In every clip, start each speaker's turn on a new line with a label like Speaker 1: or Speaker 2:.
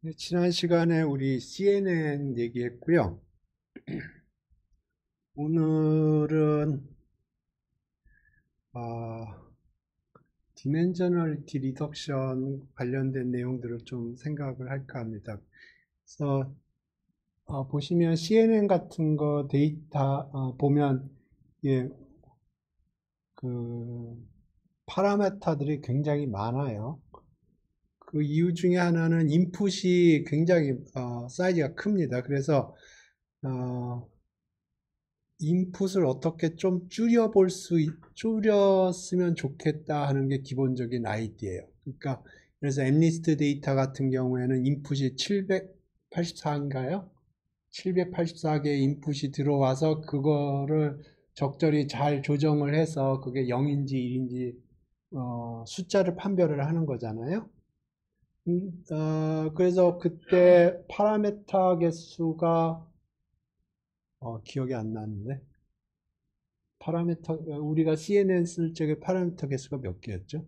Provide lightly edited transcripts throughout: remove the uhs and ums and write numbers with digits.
Speaker 1: 네, 지난 시간에 우리 CNN 얘기했고요. 오늘은 디멘셔널리티 리덕션 관련된 내용들을 좀 생각을 할까 합니다. 그래서 보시면 CNN 같은 거 데이터 보면 예, 그 파라메터들이 굉장히 많아요. 그 이유 중에 하나는 인풋이 굉장히 사이즈가 큽니다. 그래서 어, 인풋을 어떻게 좀 줄였으면 좋겠다 하는 게 기본적인 아이디어예요. 그러니까, 그래서 엠니스트 데이터 같은 경우에는 인풋이 784인가요? 784개의 인풋이 들어와서 그거를 적절히 잘 조정을 해서 그게 0인지 1인지 숫자를 판별을 하는 거잖아요. 그래서 그때 파라메터 개수가 기억이 안 나는데 파라미터, 우리가 CNN 쓸 적에 파라미터 개수가 몇 개였죠?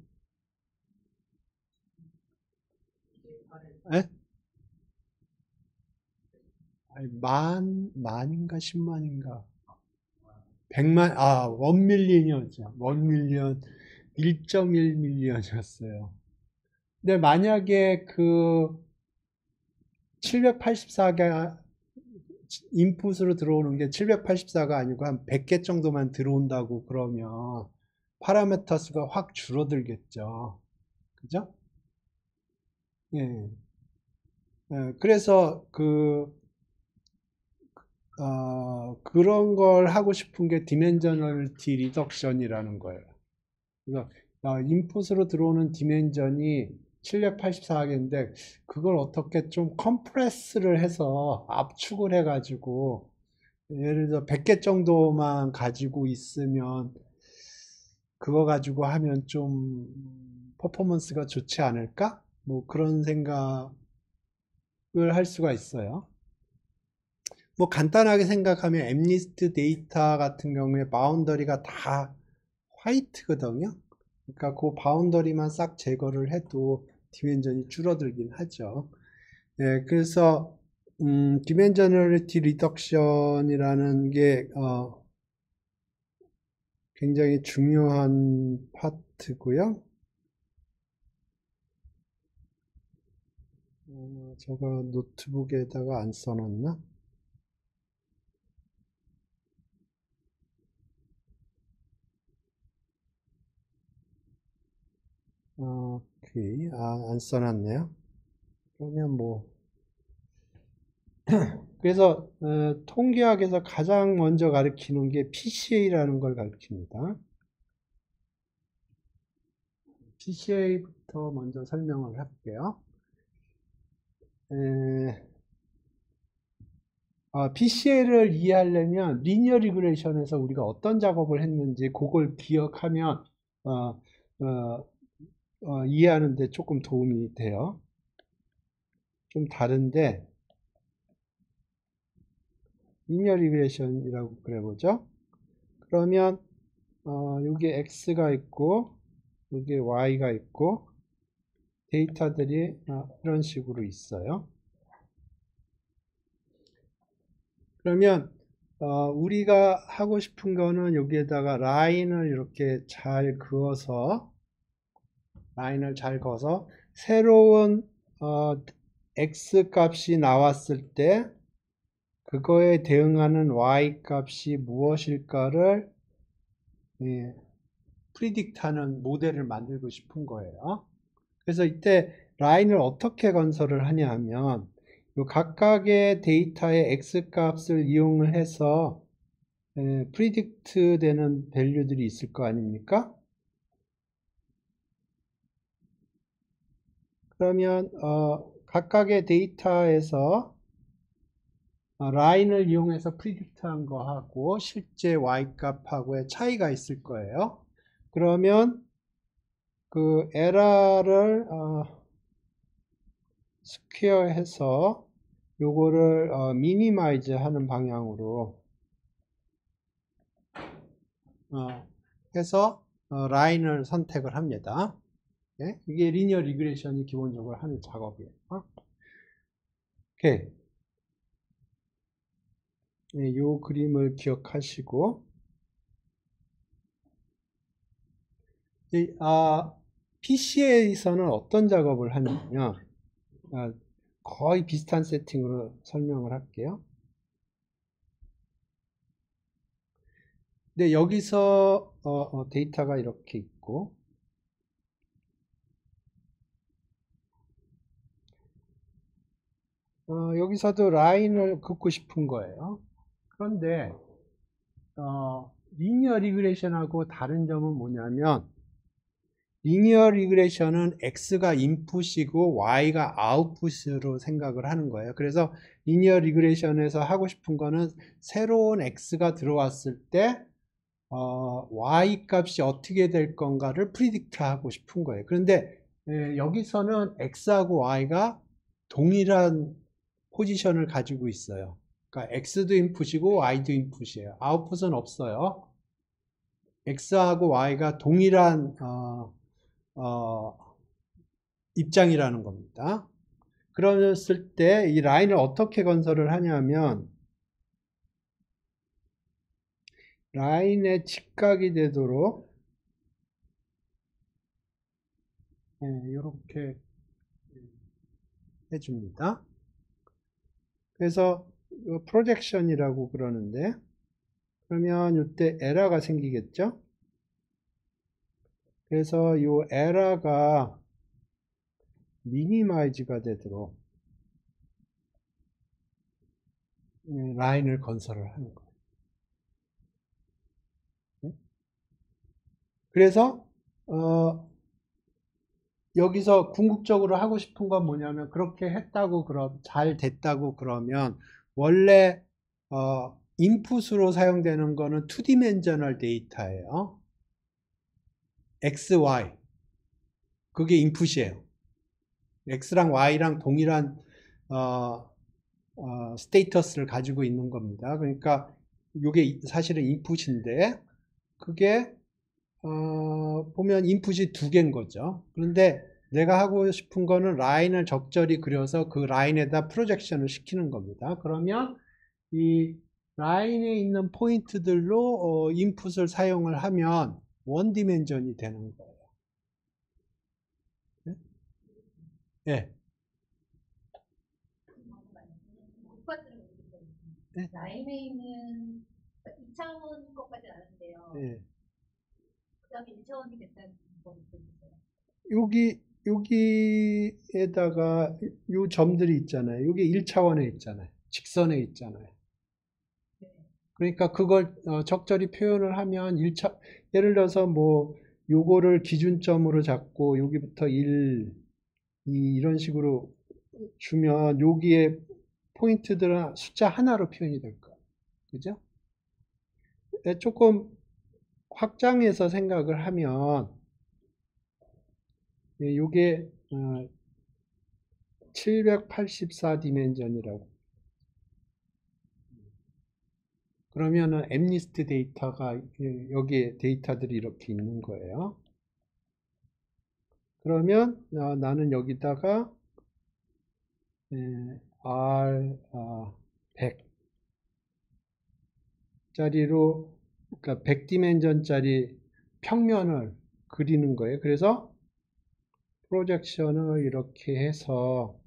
Speaker 1: 에? 아니, 만인가, 10만인가? 100만, 원밀리언이었죠. 원밀리언, 1.1 밀리언이었어요. 근데 만약에 그 784개 인풋으로 들어오는 게 784가 아니고 한 100개 정도만 들어온다고 그러면 파라미터 수가 확 줄어들겠죠. 그죠? 예. 그래서 그런 걸 하고 싶은 게 디멘저널티 리덕션이라는 거예요. 그래서 인풋으로 들어오는 디멘전이 784개인데 그걸 어떻게 좀 컴프레스를 해서 압축을 해가지고 예를 들어 100개 정도만 가지고 있으면 그거 가지고 하면 좀 퍼포먼스가 좋지 않을까? 뭐 그런 생각을 할 수가 있어요. 뭐 간단하게 생각하면 엠니스트 데이터 같은 경우에 바운더리가 다 화이트거든요. 그러니까 그 바운더리만 싹 제거를 해도 디멘전이 줄어들긴 하죠. 예, 그래서 디멘저널리티 리덕션이라는 게 굉장히 중요한 파트고요. 제가 노트북에다가 안 써놨나? 오케이. 안 써놨네요. 그러면 뭐 그래서 통계학에서 가장 먼저 가르치는 게 PCA라는 걸 가르칩니다. PCA부터 먼저 설명을 할게요. PCA를 이해하려면 리니어 리그레이션에서 우리가 어떤 작업을 했는지 그걸 기억하면 어, 어, 이해하는 데 조금 도움이 돼요. 좀 다른데 리니어 리그레이션이라고 그래보죠. 그러면 여기 X가 있고 여기 Y가 있고 데이터들이 이런 식으로 있어요. 그러면 우리가 하고 싶은 거는 여기에다가 라인을 이렇게 잘 그어서 새로운 x 값이 나왔을 때 그거에 대응하는 y 값이 무엇일까를 프리딕트하는 모델을 만들고 싶은 거예요. 그래서 이때 라인을 어떻게 건설을 하냐 하면 요 각각의 데이터의 x 값을 이용을 해서 프리딕트 되는 밸류들이 있을 거 아닙니까? 그러면 각각의 데이터에서 라인을 이용해서 프리딕트한 거하고 실제 y값하고의 차이가 있을 거예요. 그러면 그 에러를 스퀘어해서 요거를 미니마이즈 하는 방향으로 해서 라인을 선택을 합니다. 예? 이게 리니어 리그레이션이 기본적으로 하는 작업이에요. 오케이. 네, 요 그림을 기억하시고, PC에서는 어떤 작업을 하냐면, 거의 비슷한 세팅으로 설명을 할게요. 근데 여기서 데이터가 이렇게 있고, 여기서도 라인을 긋고 싶은 거예요. 그런데 리니어 리그레션하고 다른 점은 뭐냐면, 리니어 리그레션은 X가 인풋이고 Y가 아웃풋으로 생각을 하는 거예요. 그래서 리니어 리그레션에서 하고 싶은 거는 새로운 X가 들어왔을 때 Y 값이 어떻게 될 건가를 프리딕트 하고 싶은 거예요. 그런데 여기서는 X하고 Y가 동일한 포지션을 가지고 있어요. 그러니까 X도 인풋이고 Y도 인풋이에요. 아웃풋은 없어요. X하고 Y가 동일한 입장이라는 겁니다. 그랬을 때 이 라인을 어떻게 건설을 하냐면 라인에 직각이 되도록 이렇게 해줍니다. 그래서 프로젝션이라고 그러는데 그러면 이때 에러가 생기겠죠? 그래서 이 에러가 미니마이즈가 되도록 라인을 건설을 하는 거예요. 그래서 여기서 궁극적으로 하고 싶은 건 뭐냐면 그렇게 했다고 잘 됐다고 그러면 원래 인풋으로 사용되는 거는 2디멘셔널 데이터예요. X, Y 그게 인풋이에요. X랑 Y랑 동일한 스테이터스를 가지고 있는 겁니다. 그러니까 이게 사실은 인풋인데 그게 보면 인풋이 두 개인 거죠. 그런데 내가 하고 싶은 거는 라인을 적절히 그려서 그 라인에다 프로젝션을 시키는 겁니다. 그러면 이 라인에 있는 포인트들로 인풋을 사용을 하면 원 디멘전이 되는 거예요. 네? 네. 네.
Speaker 2: 라인에 있는 2차원 것까지는 아는데요.
Speaker 1: 네.
Speaker 2: 그 다음에 1차원이 됐다는 건 있어요.
Speaker 1: 여기에다가 요 점들이 있잖아요. 이게 1차원에 있잖아요. 직선에 있잖아요.
Speaker 2: 네.
Speaker 1: 그러니까 그걸 적절히 표현을 하면 예를 들어서 뭐 요거를 기준점으로 잡고 여기부터 1, 2 이런 식으로 주면 여기에 포인트들은 숫자 하나로 표현이 될 거예요. 그죠? 조금 확장해서 생각을 하면 요게 784 디멘전이라고. 그러면은 엠니스트 데이터가 여기에 데이터들이 이렇게 있는 거예요. 그러면 나는 여기다가 R 100짜리로 그러니까 100디멘전짜리 평면을 그리는 거예요. 그래서 프로젝션을 이렇게 해서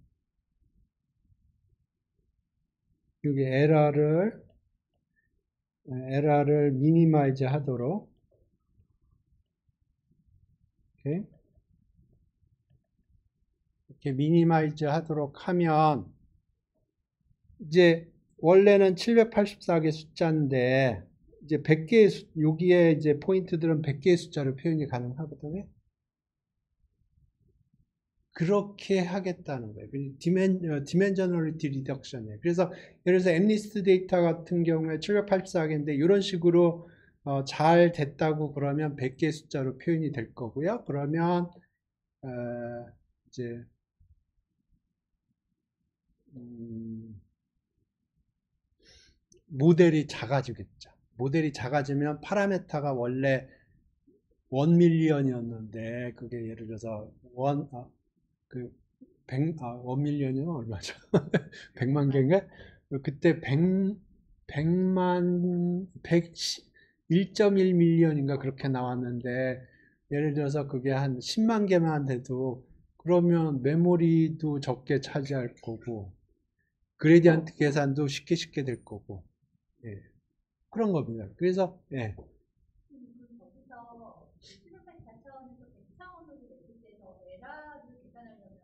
Speaker 1: 여기 에러를 미니마이즈 하도록 이렇게 미니마이즈 하도록 하면 이제 원래는 784개 숫자인데 이제 100개의 여기에 이제 포인트들은 100개의 숫자로 표현이 가능하거든요. 그렇게 하겠다는 거예요. 디멘저널리티 리덕션이에요. 그래서 예를 들어서 엠니스트 데이터 같은 경우에 784개인데 이런 식으로 잘 됐다고 그러면 100개 숫자로 표현이 될 거고요. 그러면 이제 모델이 작아지겠죠. 모델이 작아지면 파라메타가 원래 1밀리언이었는데 그게 예를 들어서 원밀리언이면 얼마죠? 100만 개인가? 그때 1.1 밀리언인가 그렇게 나왔는데, 예를 들어서 그게 한 10만 개만 돼도, 그러면 메모리도 적게 차지할 거고, 그레디언트 계산도 쉽게 될 거고, 예. 그런 겁니다. 그래서, 예.
Speaker 2: 거기서 784차원에서 100차원으로 내릴 때서 에라를 계산하려면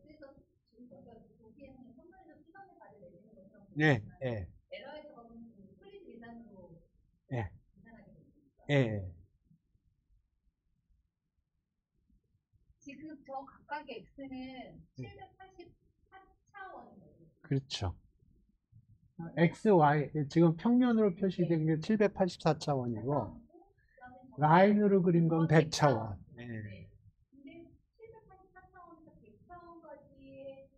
Speaker 2: X에서 지금 저희가 보기에는 선반에서 시간을 가져 내리는 것처럼
Speaker 1: 예,
Speaker 2: 보이지만
Speaker 1: 예,
Speaker 2: 에러에서 플립 계산으로
Speaker 1: 예,
Speaker 2: 계산하게 됩니다.
Speaker 1: 예.
Speaker 2: 지금 저 각각의 X는 784차원이거든요.
Speaker 1: 그렇죠. X, Y, 지금 평면으로 표시된 게 784차원이고, 라인으로 그린 건 100차원. 예.
Speaker 2: 네. 근데 784차원에서 100차원까지의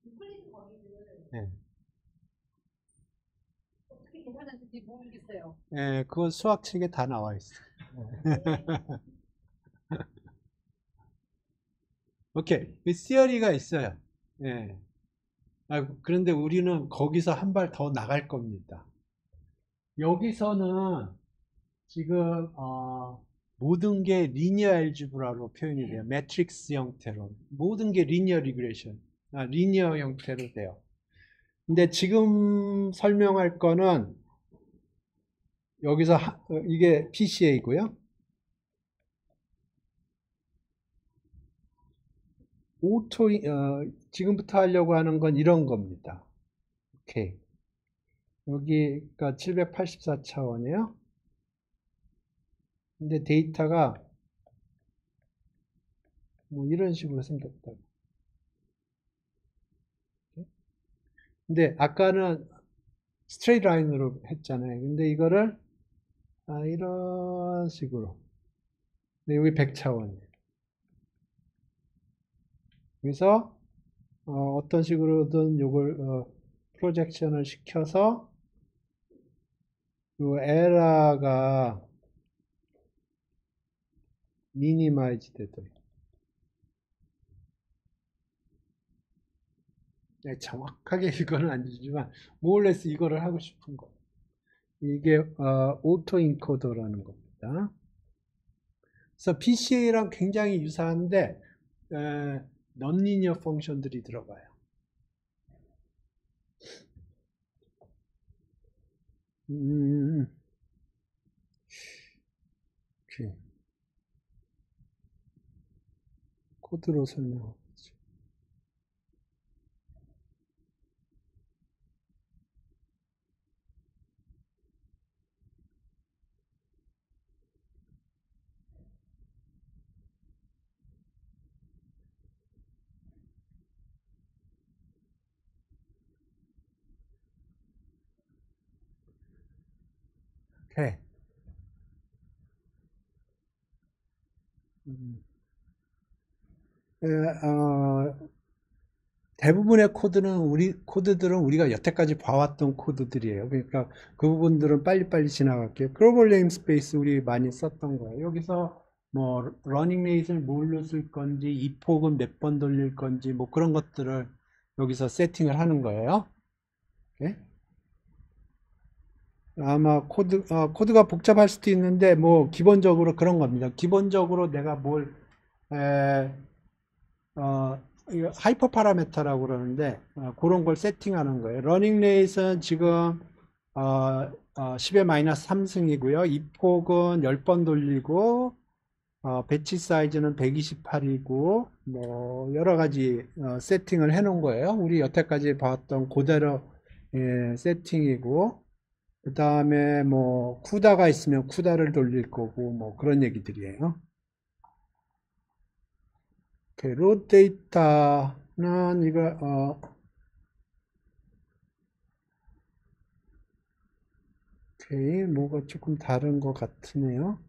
Speaker 2: 유클리드 거리를
Speaker 1: 예.
Speaker 2: 어떻게 계산하는지 모르겠어요.
Speaker 1: 예, 그건 수학책에 다 나와 있어. 오케이. 이 시어리가 있어요. 예. 그런데 우리는 거기서 한 발 더 나갈 겁니다. 여기서는 지금, 모든 게 리니어 알지브라로 표현이 돼요. 매트릭스 형태로. 모든 게 리니어 리그레이션. 리니어 형태로 돼요. 근데 지금 설명할 거는 여기서 이게 PCA고요. 지금부터 하려고 하는 건 이런 겁니다. 오케이. 여기가 784차원이에요. 근데 데이터가 뭐 이런 식으로 생겼다. 근데 아까는 스트레이트 라인으로 했잖아요. 근데 이거를 이런 식으로. 근데 여기 100차원이에요. 그래서 어떤 식으로든 요걸 프로젝션을 시켜서 요 에러가 미니마이즈 되도록. 네, 정확하게 이거는 아니지만 모어레스 이거를 하고 싶은 거. 이게 오토 인코더라는 겁니다. 그래서 PCA랑 굉장히 유사한데 넌리니어 펑션들이 들어가요. 오케이. 코드로 설명하죠. 오케이. 대부분의 코드들은 우리가 여태까지 봐왔던 코드들이에요. 그러니까 그 부분들은 빨리빨리 지나갈게요. 글로벌 네임스페이스 우리 많이 썼던 거예요. 여기서 뭐 러닝 레이스를 뭘로 쓸 건지, 이폭은 몇 번 돌릴 건지, 뭐 그런 것들을 여기서 세팅을 하는 거예요. 오케이? 아마 코드가 복잡할 수도 있는데 뭐 기본적으로 그런 겁니다. 기본적으로 내가 뭘 이거 하이퍼 파라메터라고 그러는데 그런 걸 세팅하는 거예요. 러닝 레이스는 지금 10의 마이너스 3승이고요. 입폭은 10번 돌리고 배치 사이즈는 128이고 뭐 여러 가지 세팅을 해 놓은 거예요. 우리 여태까지 봤던 그대로 세팅이고 그 다음에 뭐 쿠다가 있으면 쿠다를 돌릴 거고 뭐 그런 얘기들이에요. 로드 데이터는 이거 오케이 뭐가 조금 다른 것 같으네요.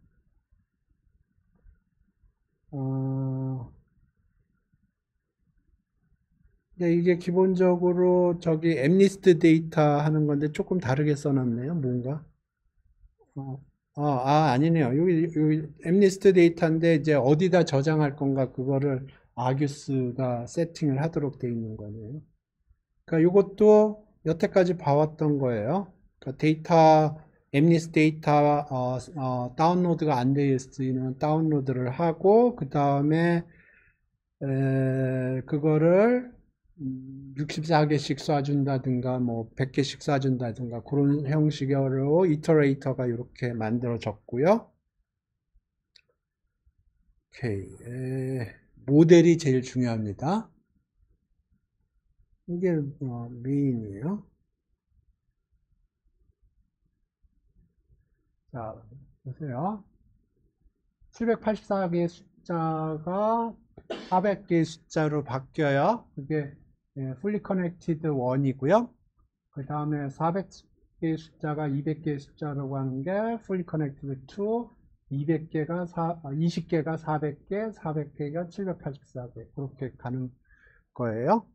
Speaker 1: 근데 이게 기본적으로 저기 엠리스트 데이터 하는 건데 조금 다르게 써놨네요. 뭔가 아니네요. 여기 엠리스트 데이터인데 이제 어디다 저장할 건가 그거를 아규스가 세팅을 하도록 되어 있는 거네요. 그러니까 이것도 여태까지 봐왔던 거예요. 그러니까 데이터, 엠니스 데이터 다운로드가 안 되어 있으면 다운로드를 하고 그 다음에 그거를 64개씩 쏴준다든가 뭐 100개씩 쏴준다든가 그런 형식으로 이터레이터가 이렇게 만들어졌고요. 오케이. 모델이 제일 중요합니다. 이게 메인이에요. 자, 보세요. 784개의 숫자가 400개의 숫자로 바뀌어요. 그게 fully connected 1이고요. 그 다음에 400개의 숫자가 200개의 숫자라고 하는 게 fully connected 2, 20개가 400개, 400개가 784개 그렇게 가는 거예요.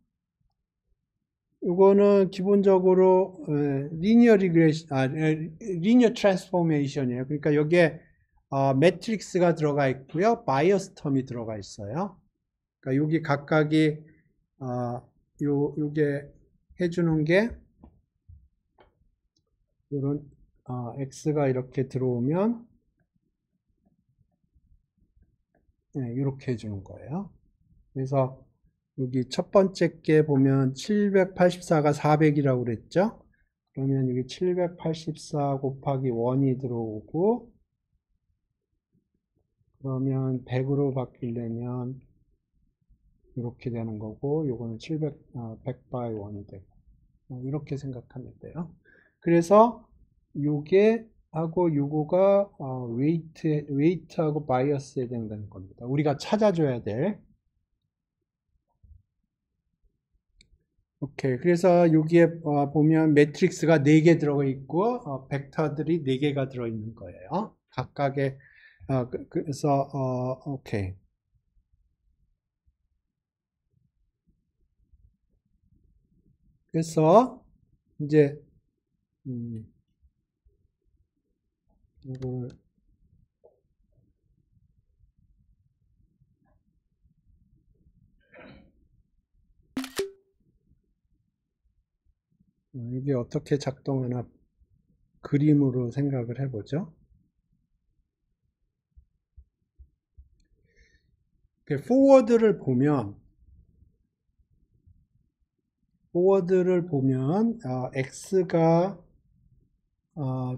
Speaker 1: 이거는 기본적으로 리니어 트랜스포메이션이에요. 그러니까 여기에 매트릭스가 들어가 있고요, 바이어스 텀이 들어가 있어요. 그러니까 여기 각각이 요게 해주는 게 이런 x가 이렇게 들어오면 이렇게 해주는 거예요. 그래서 여기 첫 번째 게 보면 784가 400이라고 그랬죠? 그러면 여기 784 곱하기 1이 들어오고, 그러면 100으로 바뀌려면 이렇게 되는 거고, 요거는 100 by 1이 되고, 이렇게 생각하면 돼요. 그래서 요게 하고 요거가 웨이트하고 바이어스에 된다는 겁니다. 우리가 찾아줘야 될. 오케이. 그래서 여기에 보면 매트릭스가 4개 들어가 있고 벡터들이 4개가 들어 있는 거예요. 각각의 그래서 오케이. 그래서 이제 이걸 이게 어떻게 작동하나 그림으로 생각을 해보죠. 포워드를 보면 X가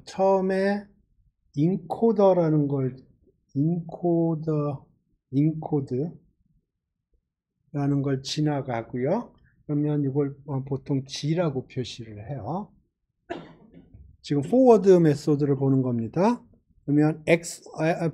Speaker 1: 처음에 인코드라는 걸 지나가고요. 그러면 이걸 보통 G라고 표시를 해요. 지금 forward 메소드를 보는 겁니다. 그러면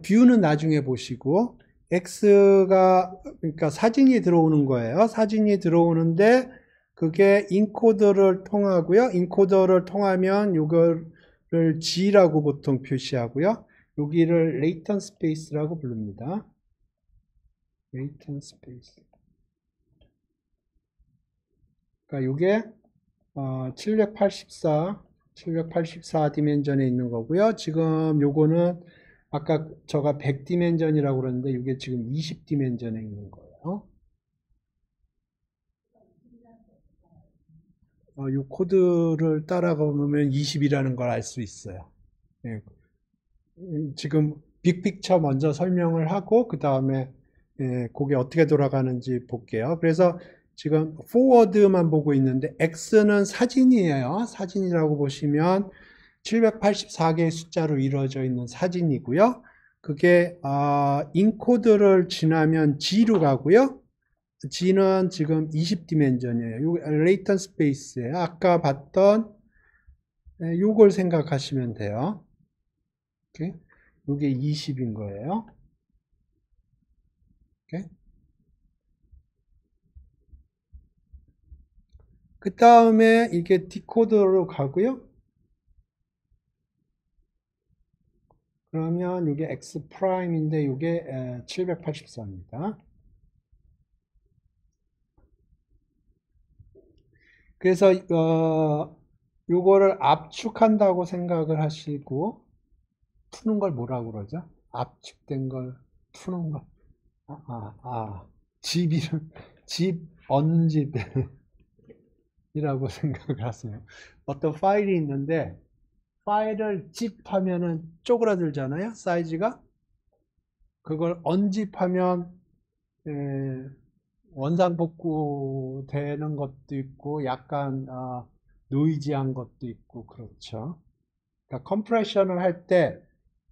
Speaker 1: 뷰는 나중에 보시고 X가 그러니까 사진이 들어오는 거예요. 사진이 들어오는데 그게 인코더를 통하고요. 인코더를 통하면 이거를 G라고 보통 표시하고요. 여기를 latent space라고 부릅니다. latent space. 그러니까 이게 784 디멘전에 있는 거고요. 지금 요거는 아까 제가 100 디멘전이라고 그랬는데 이게 지금 20 디멘전에 있는 거예요. 이 코드를 따라가 보면 20이라는 걸 알 수 있어요. 예. 지금 빅픽처 먼저 설명을 하고 그 다음에 그게 어떻게 돌아가는지 볼게요. 그래서 지금 forward만 보고 있는데 X는 사진이에요. 사진이라고 보시면 784개의 숫자로 이루어져 있는 사진이고요. 그게 인코드를 지나면 G로 가고요. G는 지금 20 디멘전이에요. 레이턴 스페이스예요. 아까 봤던 요걸 생각하시면 돼요. 오케이? 요게 20인 거예요. 오케이? 그 다음에 이게 디코더로 가고요. 그러면 이게 X 프라임인데 이게 784입니다. 그래서 요거를 압축한다고 생각을 하시고 푸는 걸 뭐라고 그러죠? 압축된 걸 푸는 걸 집 이름, 집, 언집이라고 생각을 하세요. 어떤 파일이 있는데, 파일을 집하면은 쪼그라들잖아요, 사이즈가. 그걸 언집하면, 원상복구 되는 것도 있고, 약간, 노이지한 것도 있고, 그렇죠. 그러니까 컴프레션을 할 때,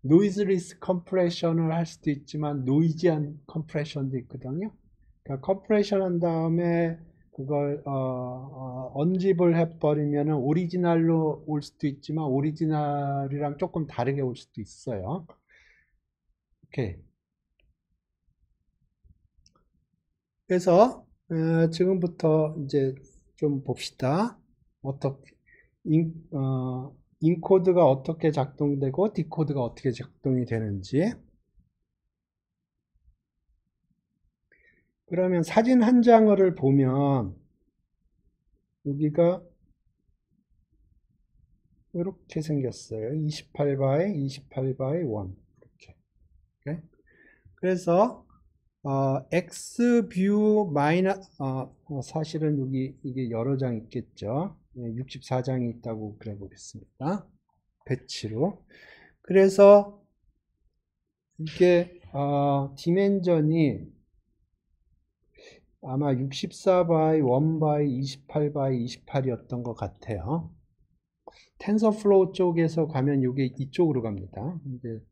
Speaker 1: 노이즈리스 컴프레션을 할 수도 있지만, 노이지한 컴프레션도 있거든요. 그러니까 컴프레션 한 다음에 그걸 언집을 해버리면은 오리지널로 올 수도 있지만 오리지널이랑 조금 다르게 올 수도 있어요. 오케이. 그래서 지금부터 이제 좀 봅시다. 어떻게 인코드가 어떻게 작동되고 디코드가 어떻게 작동이 되는지. 그러면 사진 한 장을 보면 여기가 이렇게 생겼어요. 28 by 1 이렇게. 오케이? 그래서 X뷰 사실은 여기 이게 여러 장 있겠죠. 64장이 있다고 그래 보겠습니다. 배치로. 그래서 이게 디멘전이 아마 64 by 1 by 28 by 28이었던 것 같아요. 텐서플로우 쪽에서 가면 이게 이쪽으로 갑니다. 이제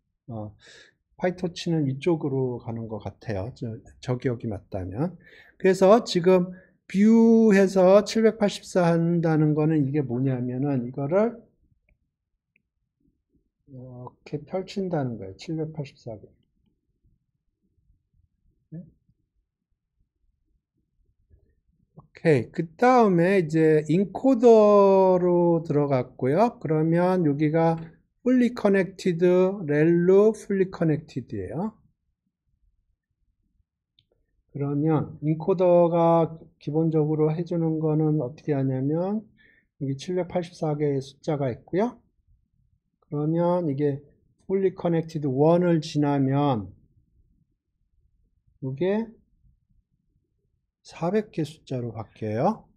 Speaker 1: 파이토치는 이쪽으로 가는 것 같아요. 저 기억이 맞다면. 그래서 지금 뷰해서 784 한다는 거는 이게 뭐냐면은 이거를 이렇게 펼친다는 거예요. 784개. 오케이. 그 다음에 이제 인코더로 들어갔고요. 그러면 여기가 fully connected, 렐로 fully connected예요. 그러면 인코더가 기본적으로 해주는 거는 어떻게 하냐면 여기 784개의 숫자가 있고요. 그러면 이게 fully connected 1을 지나면 이게 400개 숫자로 바뀌어요.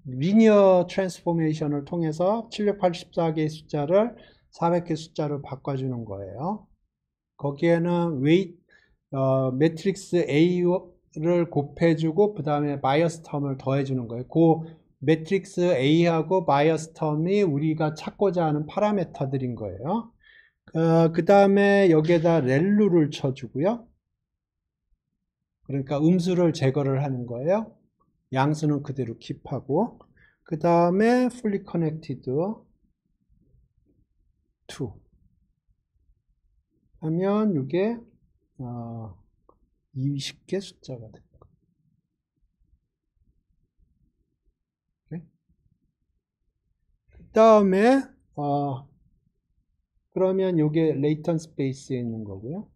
Speaker 1: 리니어 트랜스포메이션을 통해서 784개의 숫자를 400개 숫자로 바꿔주는 거예요. 거기에는 매트릭스 A를 곱해주고 그 다음에 바이어스 텀을 더해주는 거예요. 그 매트릭스 A하고 바이어스 텀이 우리가 찾고자 하는 파라미터들인 거예요. 그 다음에 여기에다 렐루를 쳐주고요. 그러니까 음수를 제거를 하는 거예요. 양수는 그대로 킵하고 그 다음에 fully connected 2 하면 이게 20개 숫자가 됩니다. 그 다음에 그러면 이게 레이턴 스페이스에 있는 거고요.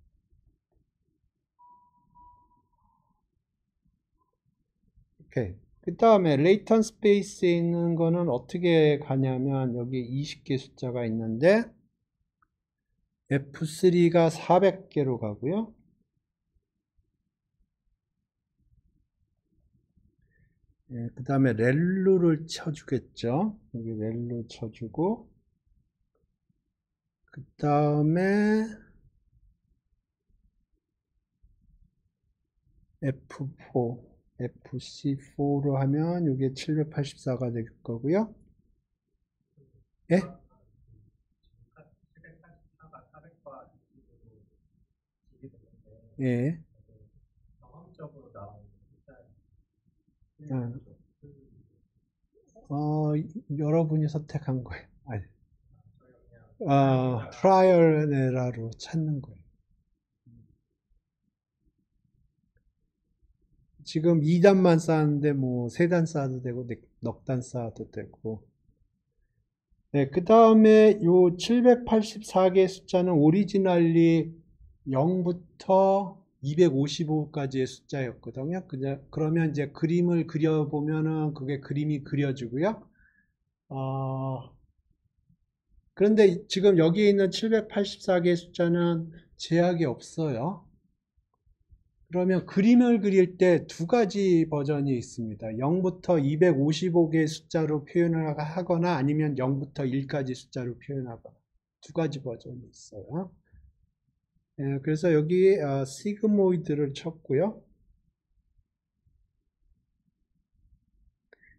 Speaker 1: 오케이. 그 다음에 레이턴 스페이스에 있는 거는 어떻게 가냐면 여기 20개 숫자가 있는데 F3가 400개로 가고요. 그 다음에 렐루를 쳐주겠죠. 여기 렐루 쳐주고 그 다음에 F4, FC4로 하면 이게 784가 될 거고요. 예? 예. 여러분이 선택한 거예요. 아니. 트라이얼 앤 에러로 찾는 거예요. 지금 2단만 쌓았는데 뭐 3단 쌓아도 되고 넉 단 쌓아도 되고. 네, 그 다음에 요 784개 숫자는 오리지널리 0부터 255까지의 숫자였거든요. 그러면 이제 그림을 그려보면은 그게 그림이 그려지고요. 그런데 지금 여기에 있는 784개 숫자는 제약이 없어요. 그러면 그림을 그릴 때 두 가지 버전이 있습니다. 0부터 255개의 숫자로 표현을 하거나 아니면 0부터 1까지 숫자로 표현하거나 두 가지 버전이 있어요. 그래서 여기 시그모이드를 쳤고요.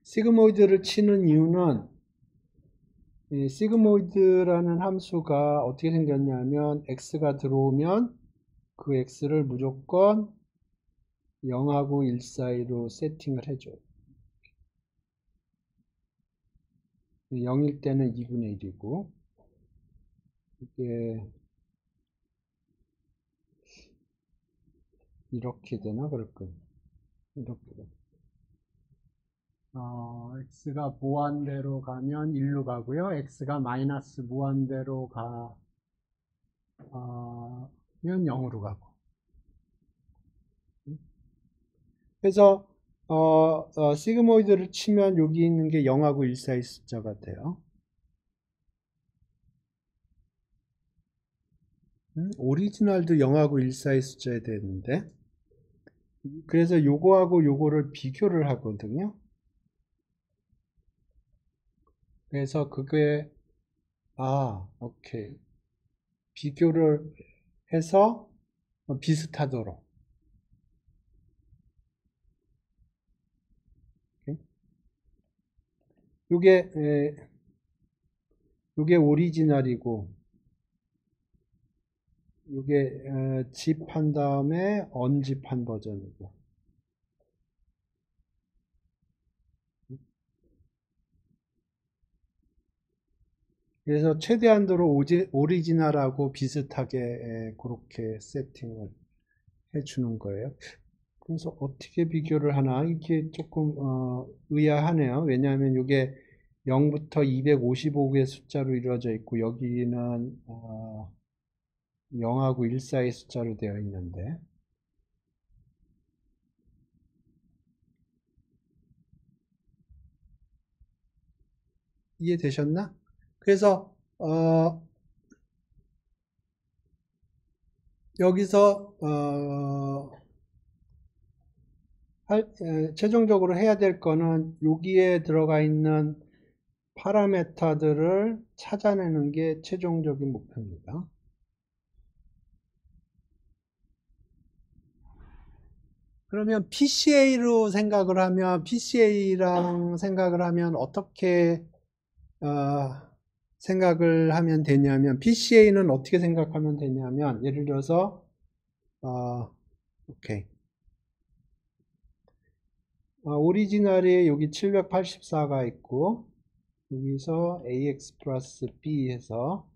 Speaker 1: 시그모이드를 치는 이유는 이 시그모이드라는 함수가 어떻게 생겼냐면 x가 들어오면 그 x를 무조건 0하고 1 사이로 세팅을 해줘요. 0일 때는 2분의 1이고 이게 이렇게 되나 그럴까요? 이렇게 되나? x가 무한대로 가면 1로 가고요. x가 마이너스 무한대로 가면 0으로 가고. 그래서 시그모이드를 치면 여기 있는 게 0하고 1 사이 숫자가 돼요. 오리지널도 0하고 1 사이 숫자야 되는데 그래서 요거하고 요거를 비교를 하거든요. 그래서 그게 오케이. 비교를 해서 비슷하도록. 요게 오리지널이고 요게 집한 다음에 언집한 버전이고. 그래서 최대한도로 오리지널하고 비슷하게 그렇게 세팅을 해주는 거예요. 그래서 어떻게 비교를 하나 이게 조금 의아하네요. 왜냐하면 이게 0부터 255개의 숫자로 이루어져 있고 여기는 0하고 1 사이 숫자로 되어 있는데 이해되셨나? 그래서 여기서 최종적으로 해야 될 거는 여기에 들어가 있는 파라메타들을 찾아내는 게 최종적인 목표입니다. 그러면 PCA로 생각을 하면 PCA랑 생각을 하면 어떻게 생각을 하면 되냐면 PCA는 어떻게 생각하면 되냐면 예를 들어서 오케이. 오리지널이 여기 784가 있고 여기서 AX 플러스 B 해서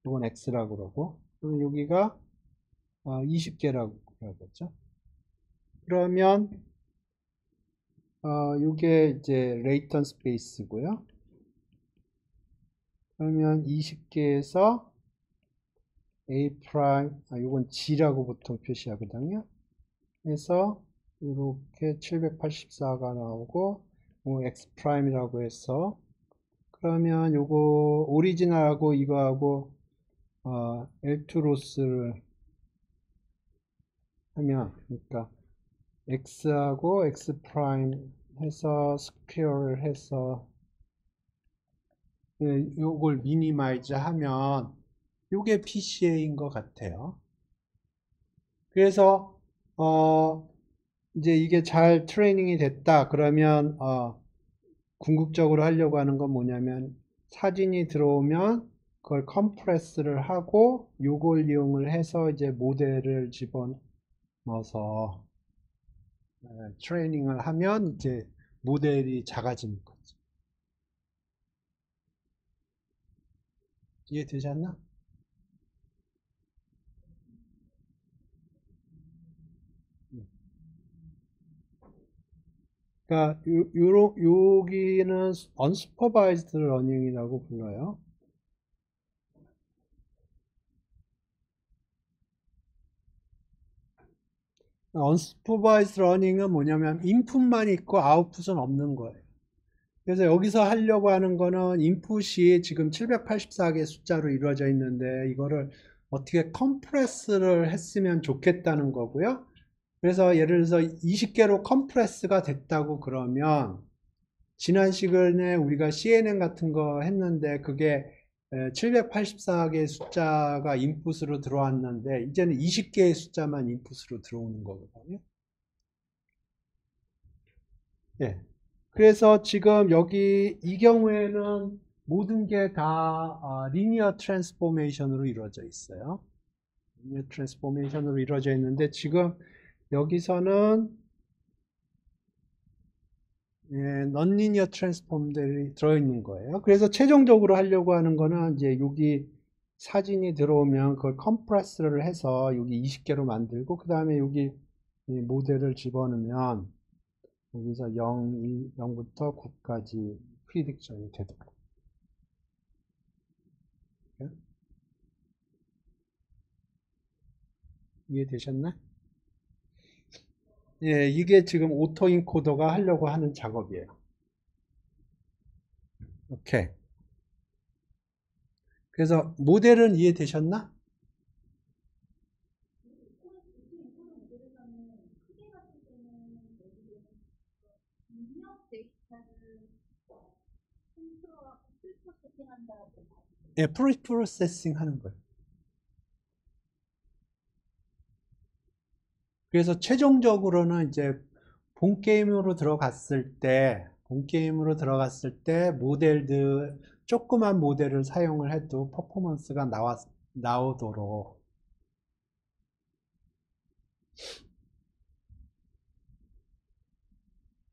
Speaker 1: 이건 X라고 그러고 그럼 여기가 20개라고 그러겠죠. 그러면 이게 이제 레이턴 스페이스고요. 그러면 20개에서 A 프라임, 이건 G라고 보통 표시하거든요. 그래서 이렇게 784가 나오고 X 프라임이라고 해서 그러면 요거 오리지널하고 이거하고 L2 로스를 하면 그러니까 X하고 X 프라임 해서 스퀘어를 해서 요걸 미니마이즈 하면 요게 PCA인 것 같아요. 그래서 이제 이게 잘 트레이닝이 됐다 그러면 궁극적으로 하려고 하는 건 뭐냐면 사진이 들어오면 그걸 컴프레스를 하고 요걸 이용을 해서 이제 모델을 집어넣어서 트레이닝을 하면 이제 모델이 작아지는 거죠. 이해되지 않나? 그러니까 여기는 unsupervised learning이라고 불러요. unsupervised learning은 뭐냐면 인풋만 있고 아웃풋은 없는 거예요. 그래서 여기서 하려고 하는 거는 인풋이 지금 784개 숫자로 이루어져 있는데 이거를 어떻게 컴프레스를 했으면 좋겠다는 거고요. 그래서 예를 들어서 20개로 컴프레스가 됐다고 그러면 지난 시간에 우리가 CNN 같은 거 했는데 그게 784개의 숫자가 인풋으로 들어왔는데 이제는 20개의 숫자만 인풋으로 들어오는 거거든요. 예. 그래서 지금 여기 이 경우에는 모든 게 다 리니어 트랜스포메이션으로 이루어져 있어요. 리니어 트랜스포메이션으로 이루어져 있는데 지금 여기서는 넌리니어 트랜스폼들이 들어있는 거예요. 그래서 최종적으로 하려고 하는 거는 이제 여기 사진이 들어오면 그걸 컴프레스를 해서 여기 20개로 만들고 그 다음에 여기 이 모델을 집어넣으면 여기서 0부터 9까지 프리딕션이 되도록. 이해되셨나? 예, 이게 지금 오토 인코더가 하려고 하는 작업이에요. 오케이. 그래서 모델은 이해되셨나? 예, 프로세싱 하는 거예요. 그래서 최종적으로는 이제 본 게임으로 들어갔을 때 모델들, 조그만 모델을 사용을 해도 퍼포먼스가 나오도록.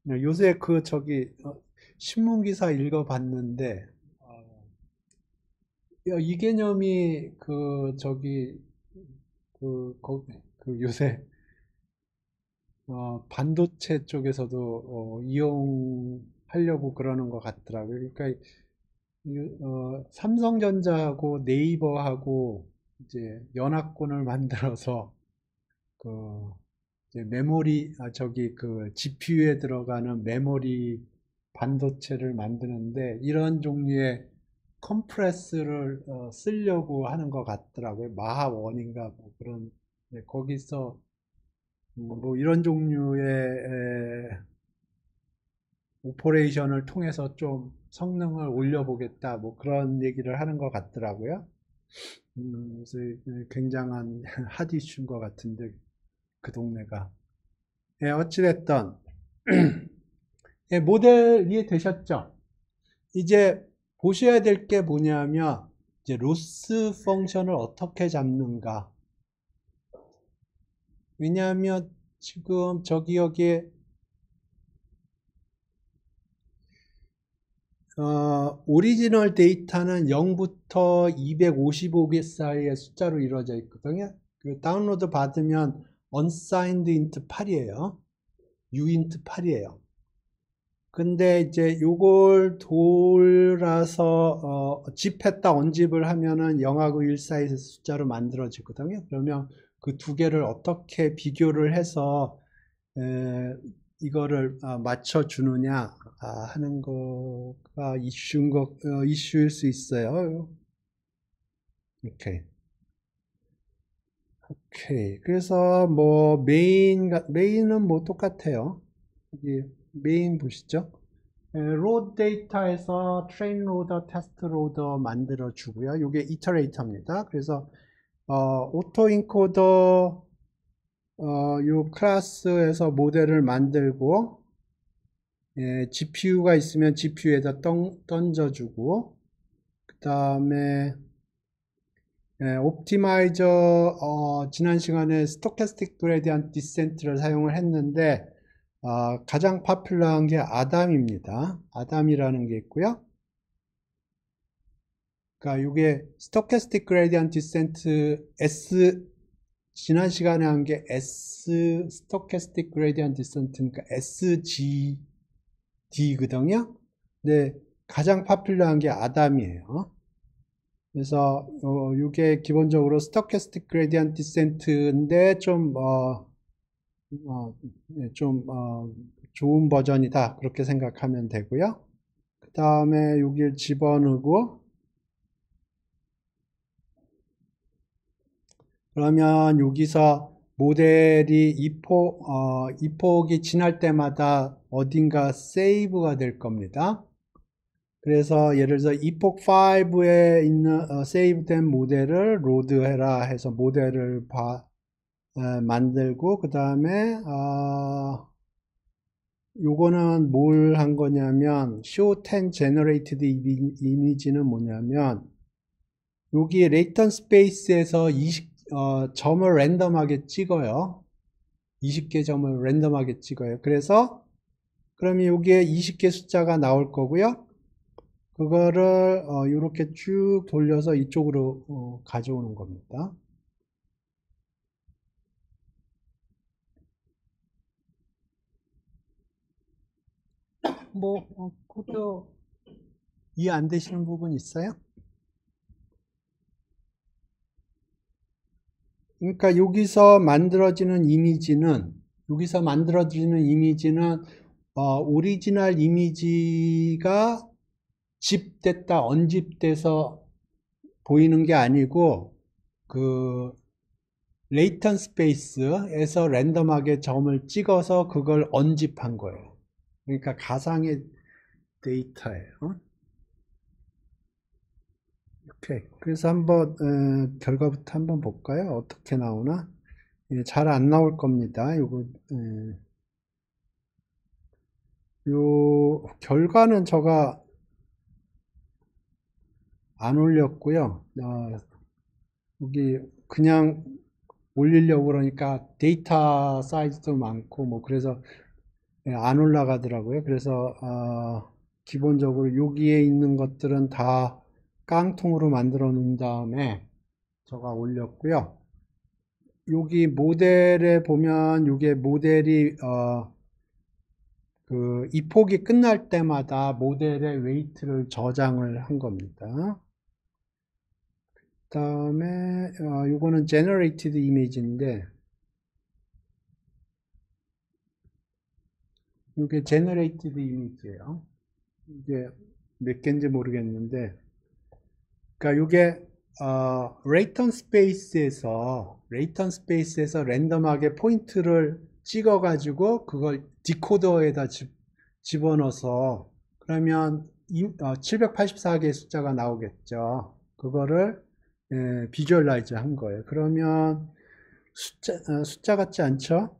Speaker 1: 요새 신문 기사 읽어봤는데, 이 개념이 요새 반도체 쪽에서도 이용하려고 그러는 것 같더라고요. 그러니까 삼성전자하고 네이버하고 이제 연합군을 만들어서 그 이제 GPU에 들어가는 메모리 반도체를 만드는데 이런 종류의 컴프레스를 쓰려고 하는 것 같더라고요. 마하원인가 뭐 그런 거기서 뭐 이런 종류의 오퍼레이션을 통해서 좀 성능을 올려보겠다 뭐 그런 얘기를 하는 것 같더라고요. 그래서 굉장한 핫 이슈인 것 같은데 그 동네가. 예, 어찌됐든 예, 모델 이해되셨죠? 이제 보셔야 될 게 뭐냐면 이제 로스 펑션을 어떻게 잡는가. 왜냐하면 지금 여기에 오리지널 데이터는 0부터 255개 사이의 숫자로 이루어져 있거든요. 그 다운로드 받으면 unsigned int 8이에요. uint 8이에요. 근데 이제 요걸 돌아서 집했다 언집을 하면은 0하고 1 사이의 숫자로 만들어지거든요. 그러면 그 두 개를 어떻게 비교를 해서 이거를 맞춰주느냐 하는 거가 이슈일 수 있어요. 오케이. 그래서 뭐 메인은 뭐 똑같아요. 여기 메인 보시죠. 로드 데이터에서 트레인 로더, 테스트 로더 만들어 주고요. 이게 이터레이터입니다. 그래서 오토 인코더 요 클래스에서 모델을 만들고 GPU가 있으면 GPU에다 던져주고 그 다음에 옵티마이저 지난 시간에 스토캐스틱 그레디언트 디센트를 사용을 했는데 가장 파퓰러한 게 아담입니다. 아담이라는 게 있고요. 그러니까 이게 스토캐스틱 그레디언트 디센트 지난 시간에 한 게 스토캐스틱 그레디언트 디센트니까 SGD거든요. 근데 가장 파퓰러한 게 아담이에요. 그래서 이게 기본적으로 스토캐스틱 그레디언트 디센트인데 좀 좋은 버전이다 그렇게 생각하면 되고요. 그 다음에 여기를 집어넣고 그러면 여기서 모델이 이폭이 지날 때마다 어딘가 세이브가 될 겁니다. 그래서 예를 들어서 이폭 5에 있는 세이브된 모델을 로드해라 해서 모델을 만들고 그 다음에 요거는 뭘 한 거냐면 show 10 generated image는 뭐냐면 여기 레이턴 스페이스에서 점을 랜덤하게 찍어요. 20개 점을 랜덤하게 찍어요. 그래서 그러면 여기에 20개 숫자가 나올 거고요. 그거를 이렇게 쭉 돌려서 이쪽으로 가져오는 겁니다. 뭐 코드 이해 안 되시는 부분 있어요? 그러니까 여기서 만들어지는 이미지는 오리지널 이미지가 집됐다 언집돼서 보이는 게 아니고 그 레이턴 스페이스에서 랜덤하게 점을 찍어서 그걸 언집한 거예요. 그러니까 가상의 데이터예요. 오케이. 그래서 한번 결과부터 한번 볼까요? 어떻게 나오나? 잘 안 나올 겁니다. 요 결과는 제가 안 올렸고요. 여기 그냥 올리려고 그러니까 데이터 사이즈도 많고 뭐 그래서 안 올라가더라고요. 그래서 기본적으로 여기에 있는 것들은 다 깡통으로 만들어 놓은 다음에 제가 올렸고요. 여기 모델에 보면 이게 모델이 그 이폭이 끝날 때마다 모델의 웨이트를 저장을 한 겁니다. 그 다음에 이거는 generated image인데 이게 generated image예요. 이게 몇 개인지 모르겠는데 그러니까 이게 레이턴 스페이스에서 랜덤하게 포인트를 찍어 가지고 그걸 디코더에다 집어넣어서 그러면 784개의 숫자가 나오겠죠. 그거를 비주얼라이즈 한 거예요. 그러면 숫자 같지 않죠?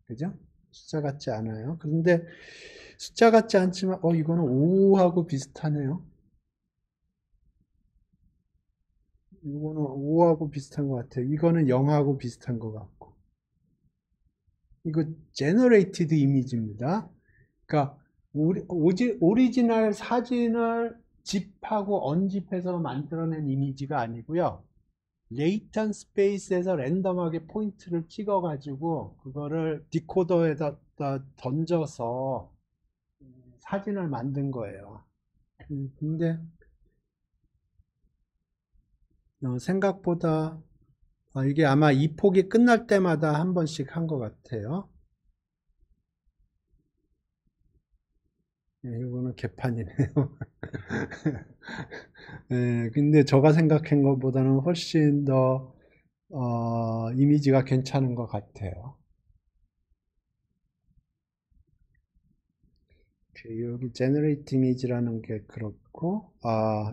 Speaker 1: 그죠? 숫자 같지 않아요. 그런데 숫자 같지 않지만 이거는 5하고 비슷하네요. 이거는 5하고 비슷한 것 같아요. 이거는 0하고 비슷한 것 같고. 이거 generated image입니다. 그러니까 오리지널 사진을 집하고 언집해서 만들어낸 이미지가 아니고요. 레이턴 스페이스에서 랜덤하게 포인트를 찍어가지고 그거를 디코더에다 던져서 사진을 만든 거예요. 근데 생각보다 이게 아마 이폭이 끝날 때마다 한 번씩 한 것 같아요. 이거는 개판이네요. 근데 제가 생각한 것보다는 훨씬 더 이미지가 괜찮은 것 같아요. 여기 generate image라는 게 그렇고,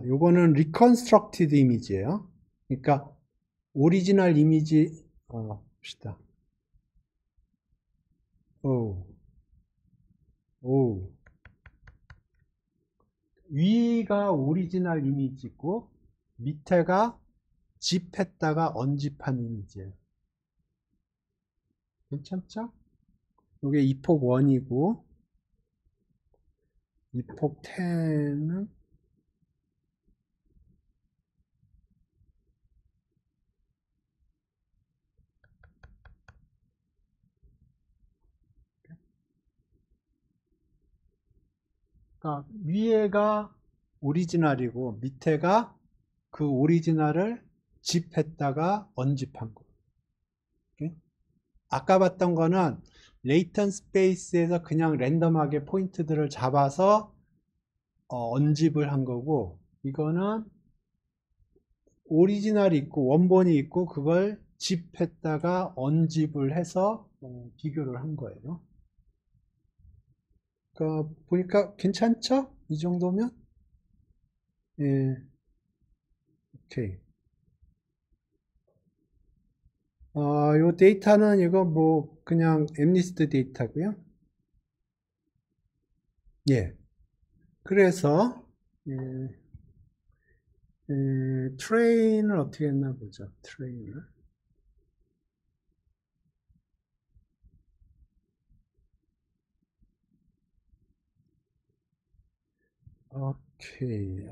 Speaker 1: 요거는 reconstructed image예요. 그러니까 오리지널 이미지, 봅시다. 위가 오리지널 이미지고 밑에가 집했다가 언집한 이미지예요. 괜찮죠? 이게 이폭 1이고 이폭 10은 그러니까 위에가 오리지널이고 밑에가 그 오리지널을 집했다가 언집한 거. 아까 봤던 거는 레이턴 스페이스에서 그냥 랜덤하게 포인트들을 잡아서 언집을 한 거고 이거는 오리지널이 있고 원본이 있고 그걸 집했다가 언집을 해서 비교를 한 거예요. 그러니까 보니까 괜찮죠? 이 정도면? 예, 오케이. 요 데이터는 이거 뭐 그냥 엠니스트 데이터고요. 예. 그래서 트레인을 어떻게 했나 보죠. 트레인을. 오케이.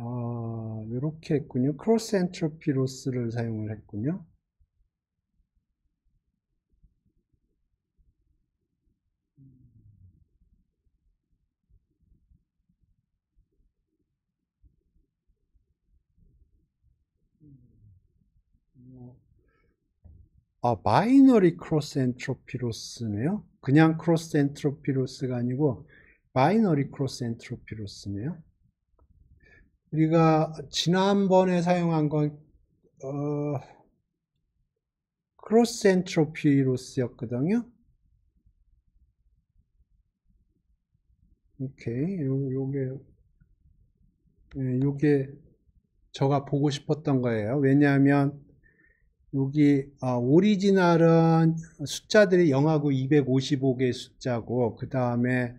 Speaker 1: 이렇게 했군요. 크로스 엔트로피 로스를 사용을 했군요. 마이너리 크로스 엔트로피 로스네요. 그냥 크로스 엔트로피 로스가 아니고 마이너리 크로스 엔트로피 로스네요. 우리가 지난번에 사용한 건 크로스 엔트로피 로스였거든요. 오케이. 요게 제가 보고 싶었던 거예요. 왜냐하면 여기 오리지널은 숫자들이 0하고 255개의 숫자고 그 다음에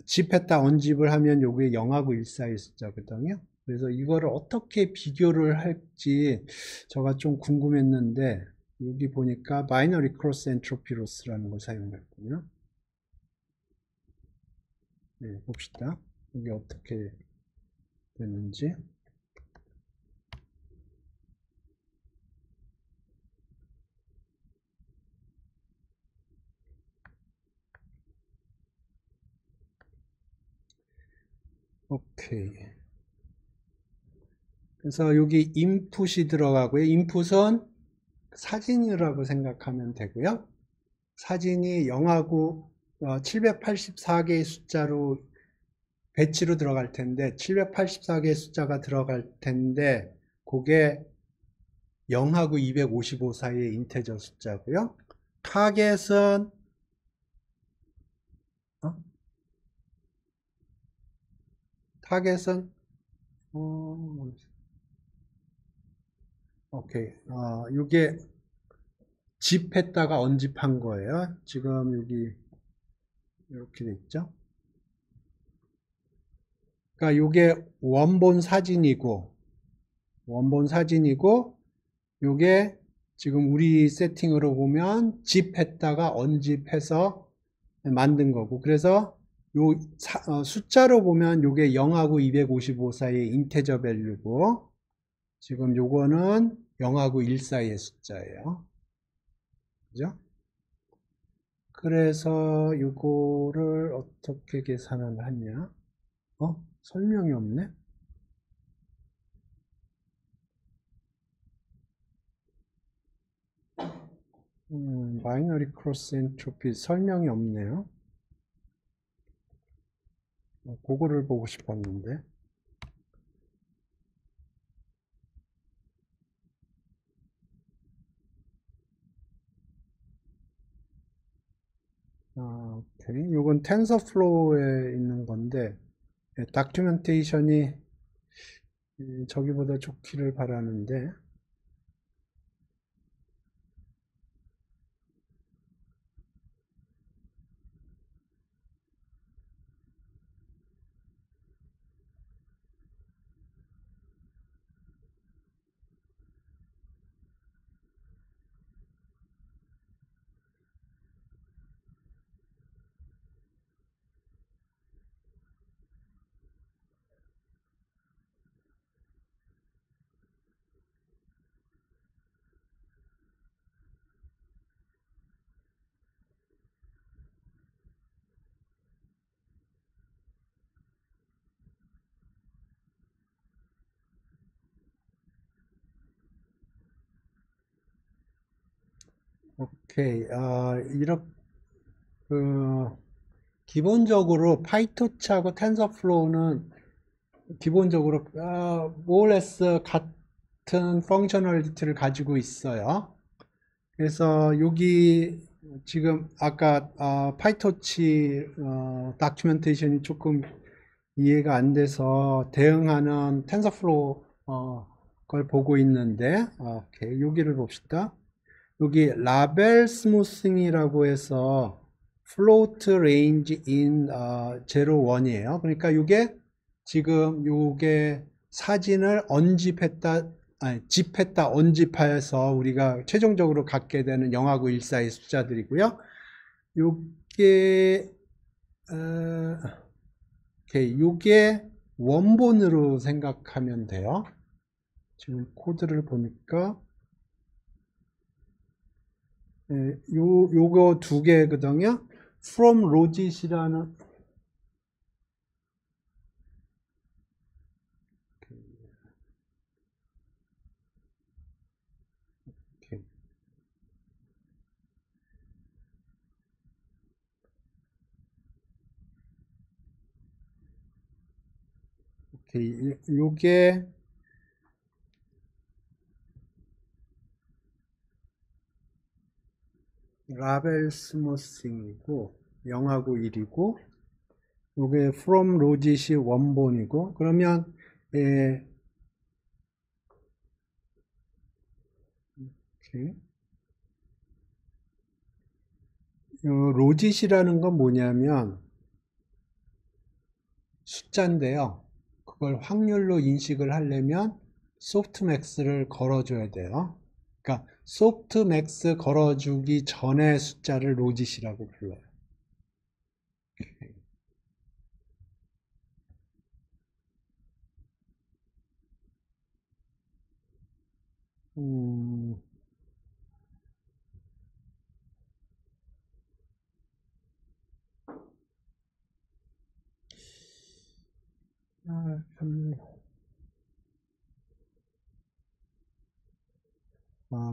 Speaker 1: 집했다 언집을 하면 요게 0하고 1 사이의 숫자거든요. 그래서 이거를 어떻게 비교를 할지 제가 좀 궁금했는데 여기 보니까 바이너리 크로스 엔트로피 로스라는 걸 사용했군요. 네, 봅시다. 이게 어떻게 되는지. 오케이. 그래서 여기 인풋이 들어가고요. 인풋은 사진이라고 생각하면 되고요. 사진이 0하고 784개의 숫자로 배치로 들어갈 텐데 784개의 숫자가 들어갈 텐데 그게 0하고 255 사이의 인테저 숫자고요. 타겟은 타겟은 오케이. 이게 집했다가 언집한 거예요. 지금 여기 이렇게 돼 있죠. 그러니까 이게 원본 사진이고 요게 지금 우리 세팅으로 보면 집했다가 언집해서 만든 거고 그래서 요 숫자로 보면 요게 0하고 255 사이의 인테저 밸류고 지금 요거는 0하고 1 사이의 숫자예요. 그죠? 그래서 이거를 어떻게 계산을 하냐? 설명이 없네? 바이너리 크로스 엔트로피 설명이 없네요. 그거를 보고 싶었는데. 오케이. 이건 텐서플로우에 있는 건데, 다큐멘테이션이 저기보다 좋기를 바라는데, 오케이. 이렇게, 기본적으로 파이토치하고 텐서플로우는 기본적으로 more or less 같은 펑셔널리티를 가지고 있어요. 그래서 여기 지금 아까 파이토치 다큐멘테이션이 조금 이해가 안 돼서 대응하는 텐서플로우 걸 보고 있는데, 오케이, 여기를 봅시다. 여기 라벨 스무싱이라고 해서 float range in 01이에요. 그러니까 이게 지금 요게 사진을 언집했다, 아니, 집했다, 언집해서 우리가 최종적으로 갖게 되는 0하고 1 사이 숫자들이고요. 요게 오케이, 요게 원본으로 생각하면 돼요. 지금 코드를 보니까 요거 두 개거든요. from logit이라는 오케이, 요게 라벨 스무싱이고 0하고 1이고 요게 from logit이 원본이고 그러면 오케이. logit이라는 건 뭐냐면 숫자인데요. 그걸 확률로 인식을 하려면 소프트맥스를 걸어줘야 돼요. 그러니까 소프트맥스 걸어주기 전에 숫자를 logit이라고 불러요. 음,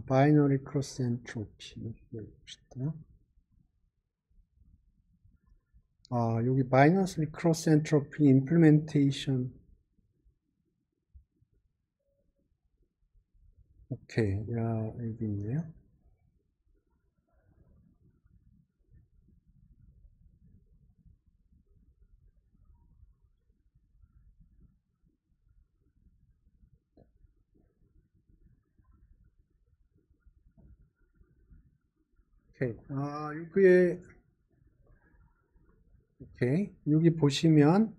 Speaker 1: 바이너리 크로스 엔트로피 봅시다. 여기 바이너리 크로스 엔트로피 임플리멘테이션 오케이, 야, 여기 있네요. 오케이, 여기에 오케이, 여기 보시면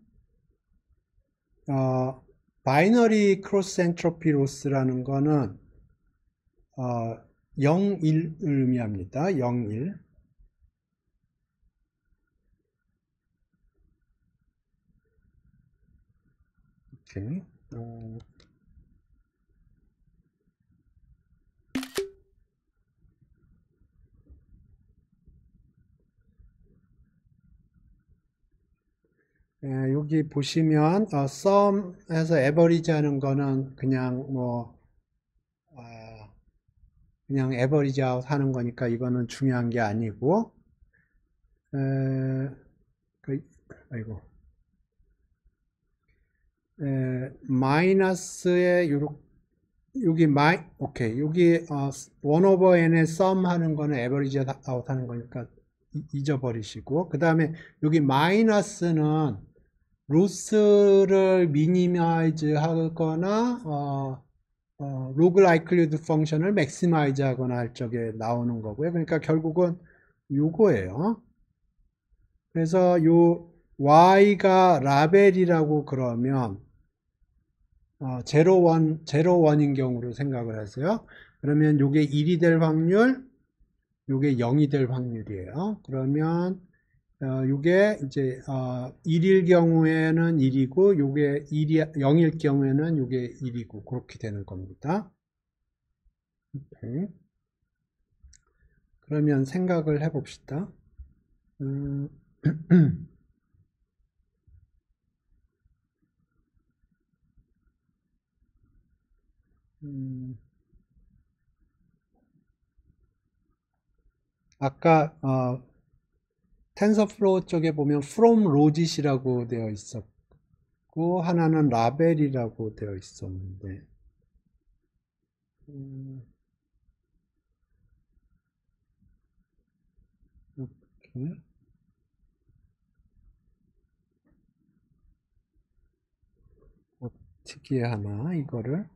Speaker 1: 바이너리 크로스 엔트로피 로스라는 거는 0, 1을 의미합니다. 0, 1. 오케이. 여기 보시면 sum에서 average 하는 거는 그냥 뭐 그냥 average out 하는 거니까 이거는 중요한 게 아니고 아이고 마이너스에 여기 오케이, 여기 1 over n의 sum 하는 거는 average out 하는 거니까 잊어버리시고 그 다음에 여기 마이너스는 로스를 미니마이즈 하거나 로그 라이클리드 펑션을 맥시마이즈 하거나 할 적에 나오는 거고요. 그러니까 결국은 요거예요. 그래서 요 y가 라벨이라고 그러면 제로원인 경우로 생각을 하세요. 그러면 요게 1이 될 확률, 요게 0이 될 확률이에요. 그러면 요게 이제 1일 경우에는 1이고 요게 0일 경우에는 요게 1이고 그렇게 되는 겁니다. 오케이. 그러면 생각을 해봅시다. 아까 텐서플로우 쪽에 보면 from logit이라고 되어 있었고 하나는 라벨이라고 되어 있었는데 어떻게 하나 이거를.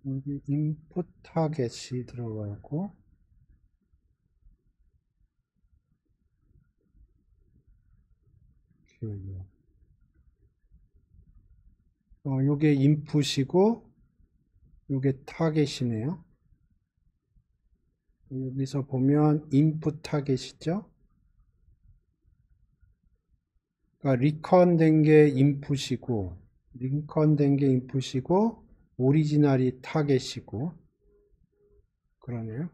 Speaker 1: 여기 인풋 타겟이 들어가고, 요게 인풋이고 요게 타겟이네요. 여기서 보면 인풋 타겟이죠. 그러니까 리컨된 게 인풋이고, 오리지널이 타겟이고, 그러네요.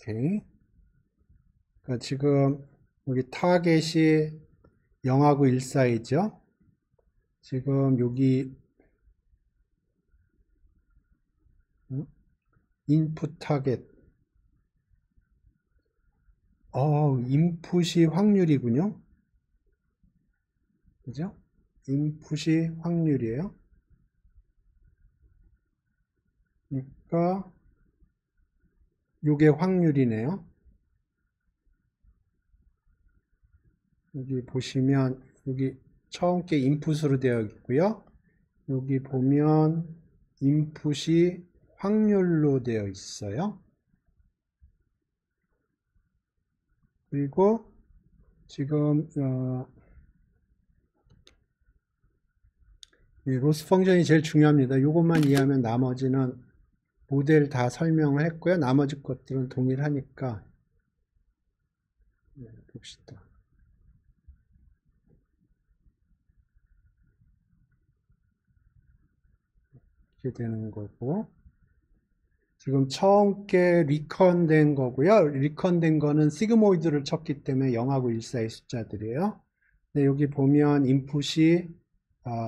Speaker 1: 오케이. 그러니까 지금 여기 타겟이 0하고 1 사이죠. 지금 여기 인풋 타겟. 인풋이 확률이군요. 그죠? 인풋이 확률이에요. 그러니까 요게 확률이네요. 여기 보시면 여기 처음 게 인풋으로 되어 있고요. 여기 보면 인풋이 확률로 되어 있어요. 그리고 지금 로스 펑션이 제일 중요합니다. 이것만 이해하면 나머지는 모델 다 설명을 했고요. 나머지 것들은 동일하니까 봅시다. 이렇게 되는 거고, 지금 처음 게 리컨된 거고요. 리컨된 거는 시그모이드를 쳤기 때문에 0하고 1 사이 숫자들이에요. 근데 여기 보면 인풋이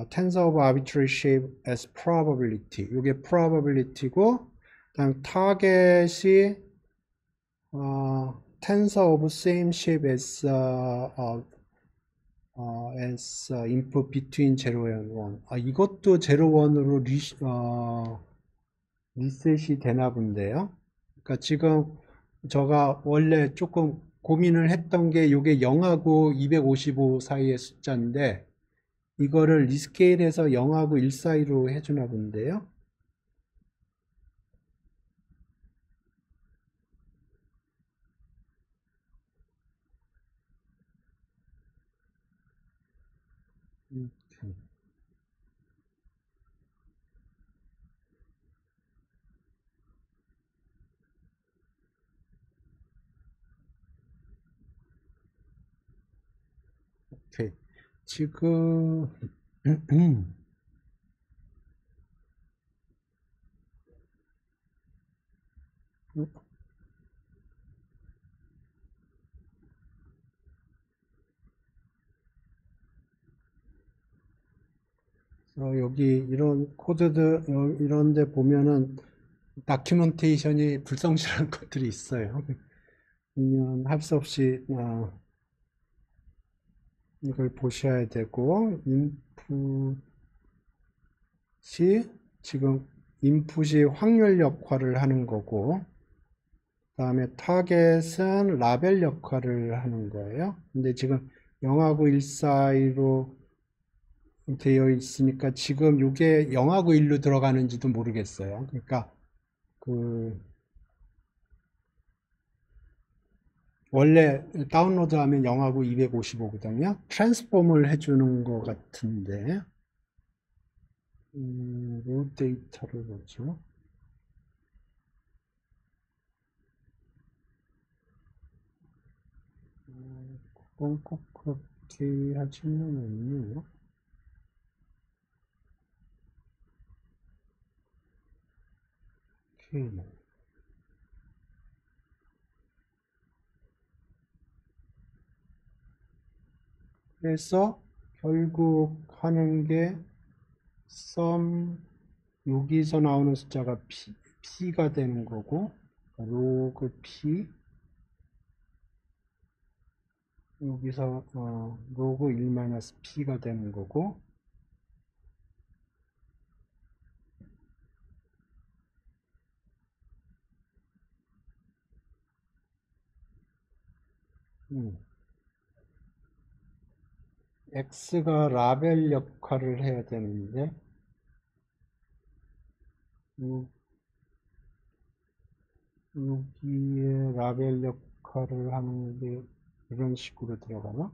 Speaker 1: tensor of arbitrary shape as probability. 이게 probability고, 그다음 타겟이 tensor of same shape as input between 0 and 1. 이것도 0, 1으로 리셋이 되나 본데요. 그러니까 지금 제가 원래 조금 고민을 했던 게 이게 0하고 255 사이의 숫자인데 이거를 리스케일해서 0하고 1 사이로 해주나 본데요. 오케이. 지금 여기 이런 코드들, 이런 데 보면은 다큐멘테이션이 불성실한 것들이 있어요. 그러면 할 수 없이, 이걸 보셔야 되고, 지금 인풋이 확률 역할을 하는 거고, 그 다음에 타겟은 라벨 역할을 하는 거예요. 근데 지금 0하고 1 사이로 되어 있으니까 지금 이게 0하고 1로 들어가는지도 모르겠어요. 그러니까 원래 다운로드하면 0하고 255거든요. 트랜스폼을 해주는 것 같은데 로 데이터를 보죠. 그건 꼭 그렇게 하지는 않네요. 오케이. 그래서 결국 하는 게 sum, 여기서 나오는 숫자가 P가 되는 거고, 로그 P, 여기서 로그 1-P가 되는 거고, X가 라벨 역할을 해야 되는데, 여기에 라벨 역할을 하는 게 이런 식으로 들어가나?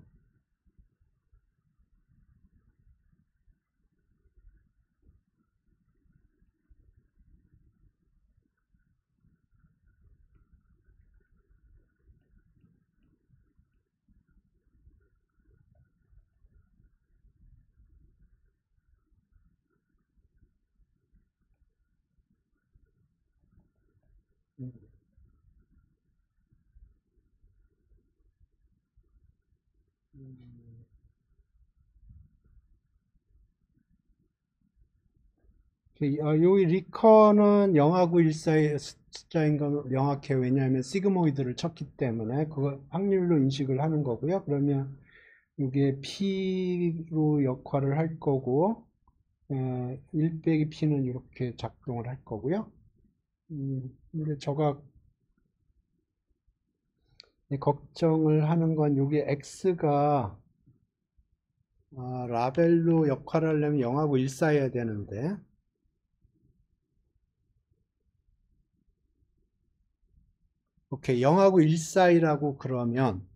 Speaker 1: 여기 리커는 0하고 1 사이 숫자인 건 명확해요. 왜냐하면 시그모이드를 쳤기 때문에 그걸 확률로 인식을 하는 거고요. 그러면 이게 P로 역할을 할 거고 1 빼기 P는 이렇게 작동을 할 거고요. 근데 제가 걱정을 하는 건 이게 X가 라벨로 역할을 하려면 0하고 1 사이여야 되는데 오케이, 0하고 1 사이라고 그러면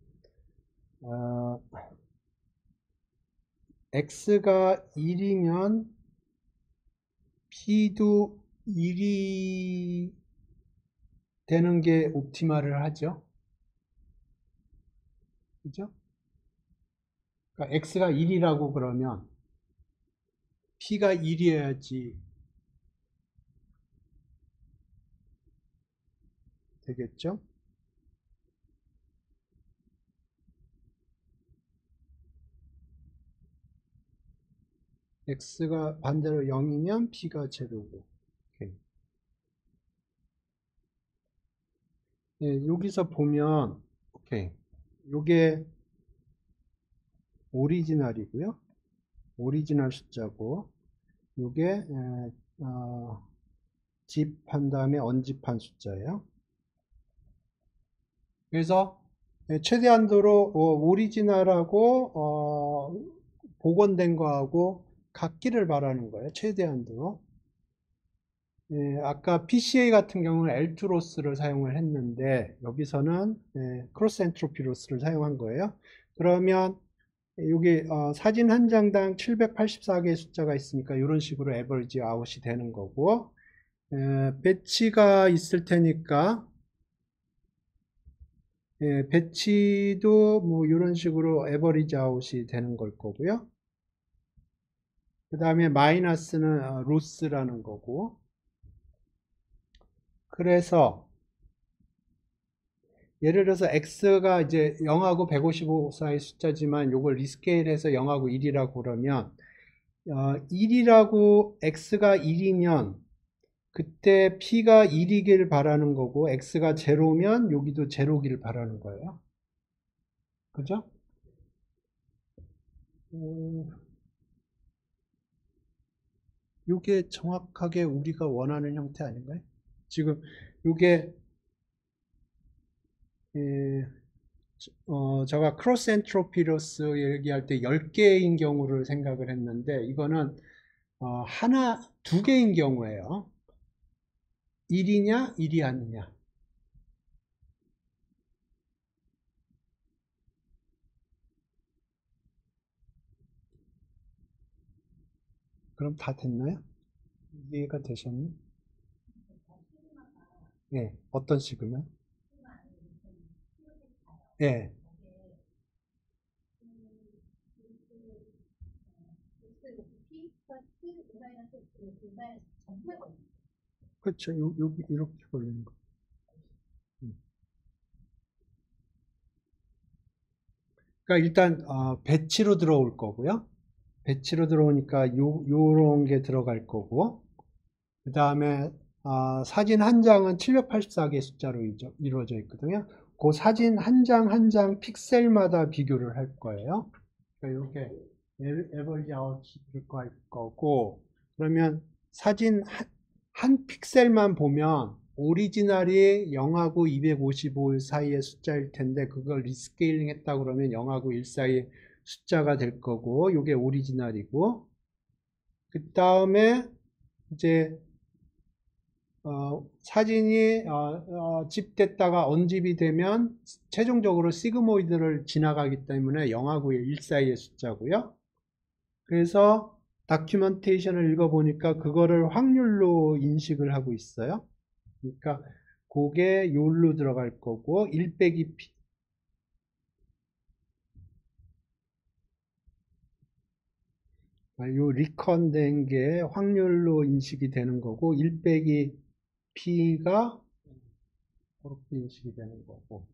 Speaker 1: X가 1이면 P도 1이 되는 게 옵티말을 하죠. 그죠? 그러니까 X가 1이라고 그러면 P가 1이어야지 되겠죠? X가 반대로 0이면 P가 제로고. 오케이. 여기서 보면, 오케이. 요게 오리지널이고요. 오리지널 숫자고, 요게, 집한 다음에 언집한 숫자예요. 그래서 최대한도로 오리지널하고 복원된 거하고 같기를 바라는 거예요. 최대한도로. 아까 PCA 같은 경우는 L2 로스를 사용을 했는데 여기서는 크로스 엔트로피 로스를 사용한 거예요. 그러면 여기 사진 한 장당 784개의 숫자가 있으니까 이런 식으로 에버리지 아웃이 되는 거고 배치가 있을 테니까 배치도 뭐 이런 식으로 에버리지 아웃이 되는 걸 거고요. 그 다음에 마이너스는 로스라는 거고. 그래서 예를 들어서 x가 이제 0하고 155 사이 숫자지만 이걸 리스케일해서 0하고 1이라고 그러면 1이라고 x가 1이면 그때 p가 1이길 바라는 거고 x가 0면 여기도 0길 바라는 거예요. 그죠? 이게 정확하게 우리가 원하는 형태 아닌가요? 지금 이게 제가 크로스 엔트로피로스 얘기할 때 10개인 경우를 생각을 했는데 이거는 두 개인 경우예요. 1이냐 1이 아니냐. 그럼 다 됐나요? 이해가 되셨나요? 네, 어떤 식으면? 네, 그렇죠. 여기 이렇게 걸리는 거. 그러니까 일단 배치로 들어올 거고요. 배치로 들어오니까 요런 게 들어갈 거고 그 다음에 사진 한 장은 784개 숫자로 이루어져 있거든요. 그 사진 한 장 한 장 픽셀마다 비교를 할 거예요. 그러니까 이렇게 에버리지 아웃이 들어갈 거고 그러면 사진 한 픽셀만 보면 오리지널이 0하고 255 사이의 숫자일 텐데 그걸 리스케일링 했다 그러면 0하고 1 사이의 숫자가 될 거고 이게 오리지널이고 그 다음에 이제 사진이 집됐다가 언집이 되면 최종적으로 시그모이드를 지나가기 때문에 0하고 1 사이의 숫자고요. 그래서 다큐멘테이션을 읽어보니까 그거를 확률로 인식을 하고 있어요. 그러니까 그게 요로 들어갈 거고 1 빼기 P 요 리컨된 게 확률로 인식이 되는 거고 1 빼기 P가 그렇게 인식이 되는 거고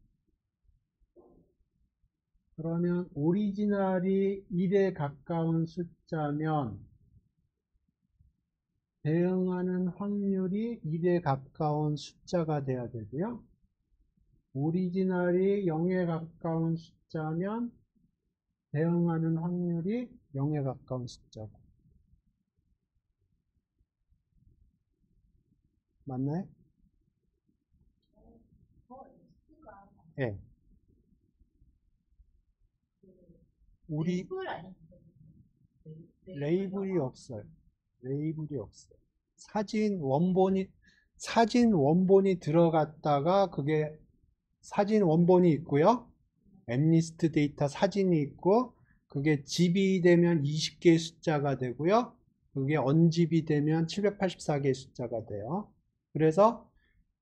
Speaker 1: 그러면 오리지널이 1에 가까운 숫자면 대응하는 확률이 1에 가까운 숫자가 돼야 되고요. 오리지널이 0에 가까운 숫자면 대응하는 확률이 0에 가까운 숫자고. 맞나요? 네. 우리 레이블이 없어요. 레이블이 없어요. 사진 원본이 들어갔다가 그게 사진 원본이 있고요. 엠니스트 데이터 사진이 있고 그게 집이 되면 20개의 숫자가 되고요. 그게 언집이 되면 784개의 숫자가 돼요. 그래서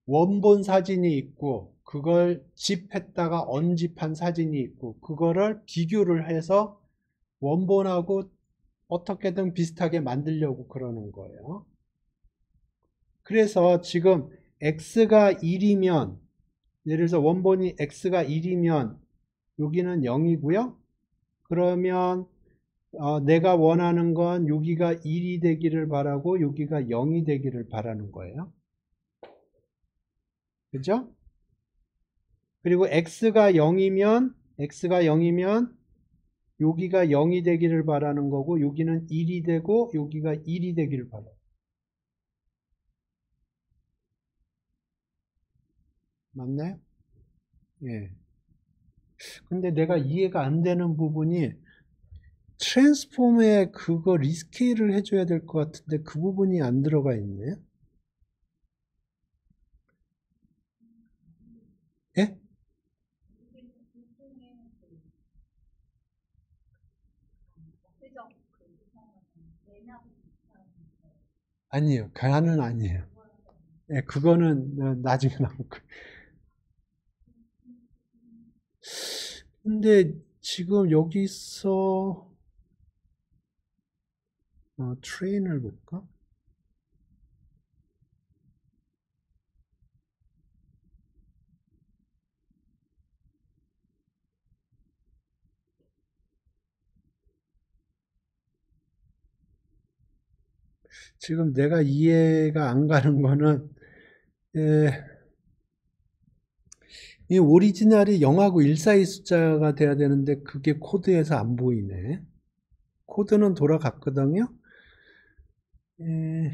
Speaker 1: 원본 사진이 있고 그걸 집했다가 언집한 사진이 있고 그거를 비교를 해서 원본하고 어떻게든 비슷하게 만들려고 그러는 거예요. 그래서 지금 x가 1이면 예를 들어서 원본이 x가 1이면 여기는 0이고요. 그러면 내가 원하는 건 여기가 1이 되기를 바라고 여기가 0이 되기를 바라는 거예요. 그죠? 그리고 x가 0이면 여기가 0이 되기를 바라는 거고 여기는 1이 되고 여기가 1이 되기를 바라요. 맞나요? 예. 근데 내가 이해가 안 되는 부분이 트랜스폼에 그거 리스케일을 해줘야 될 것 같은데 그 부분이 안 들어가 있네. 예? 아니에요. 가는 아니에요. 예, 그거는 나중에 나올 거예요. 근데 지금 여기서 트레인을 볼까? 지금 내가 이해가 안 가는 거는, 에, 이 오리지널이 0하고 1 사이 숫자가 돼야 되는데 그게 코드에서 안 보이네. 코드는 돌아갔거든요. 에,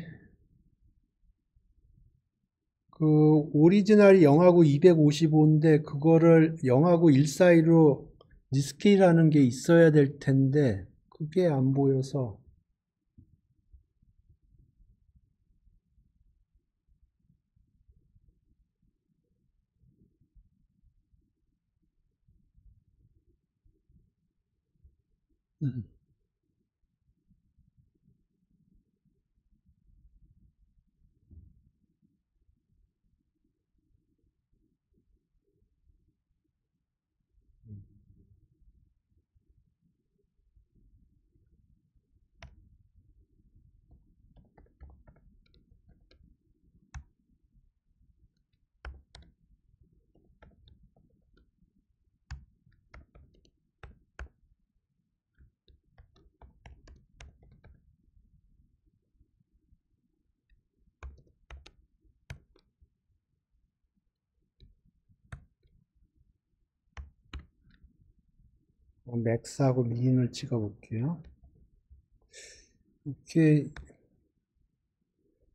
Speaker 1: 그 오리지널이 0하고 255인데 그거를 0하고 1 사이로 니스케이라는 게 있어야 될 텐데 그게 안 보여서 음, 맥스하고 미인을 찍어 볼게요. 이게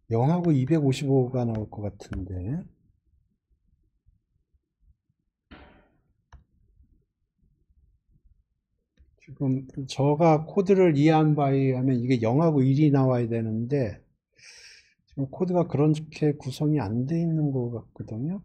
Speaker 1: 0하고 255가 나올 것 같은데 지금 저가 코드를 이해한 바에 의하면 이게 0하고 1이 나와야 되는데 지금 코드가 그렇게 구성이 안 돼 있는 것 같거든요.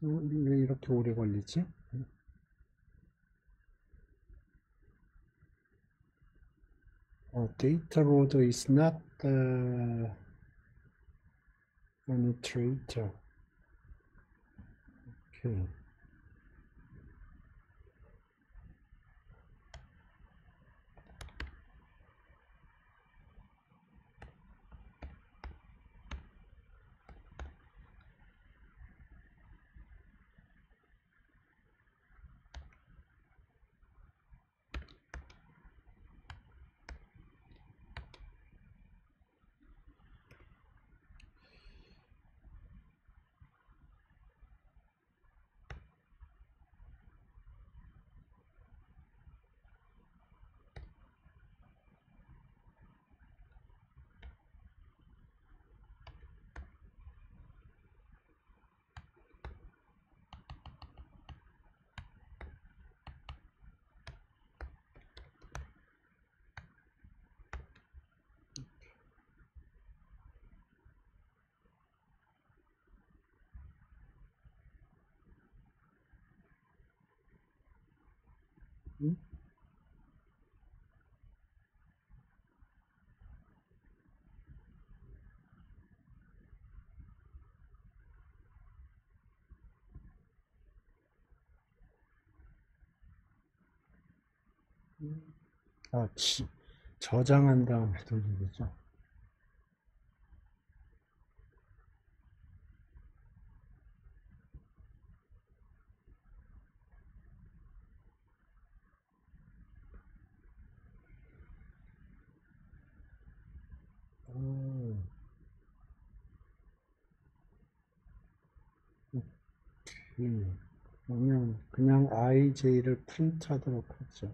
Speaker 1: 왜 이렇게 오래 걸리지? Data load is not penetrator. Okay. 음? 아, 저장한 다음에 돌리겠죠. 오, 그러면 그냥 IJ를 프린트하도록 하죠.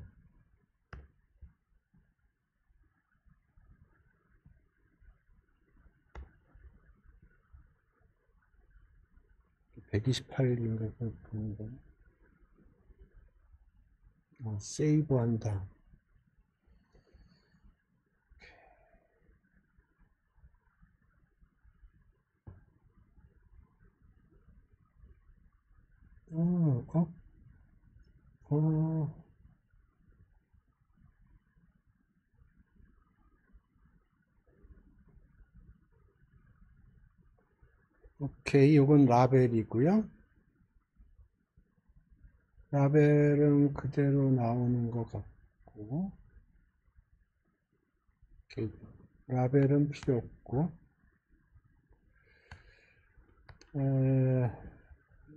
Speaker 1: 128인가 보는데 세이브 한다. 어, 어, 어, 오케이. 이건 라벨이고요. 라벨은 그대로 나오는 것 같고, 이렇게 라벨은 필요 없고,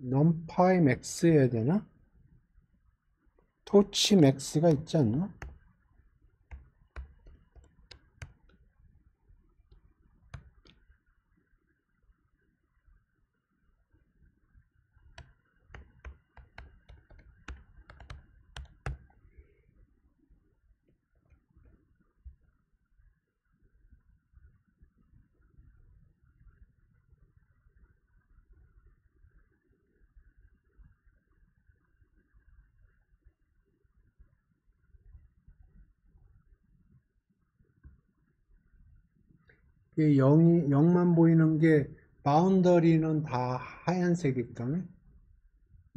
Speaker 1: 넘파이 맥스 해야 되나? 토치 맥스가 있지 않나? 이게 0만 보이는 게, 바운더리는 다 하얀색이거든요.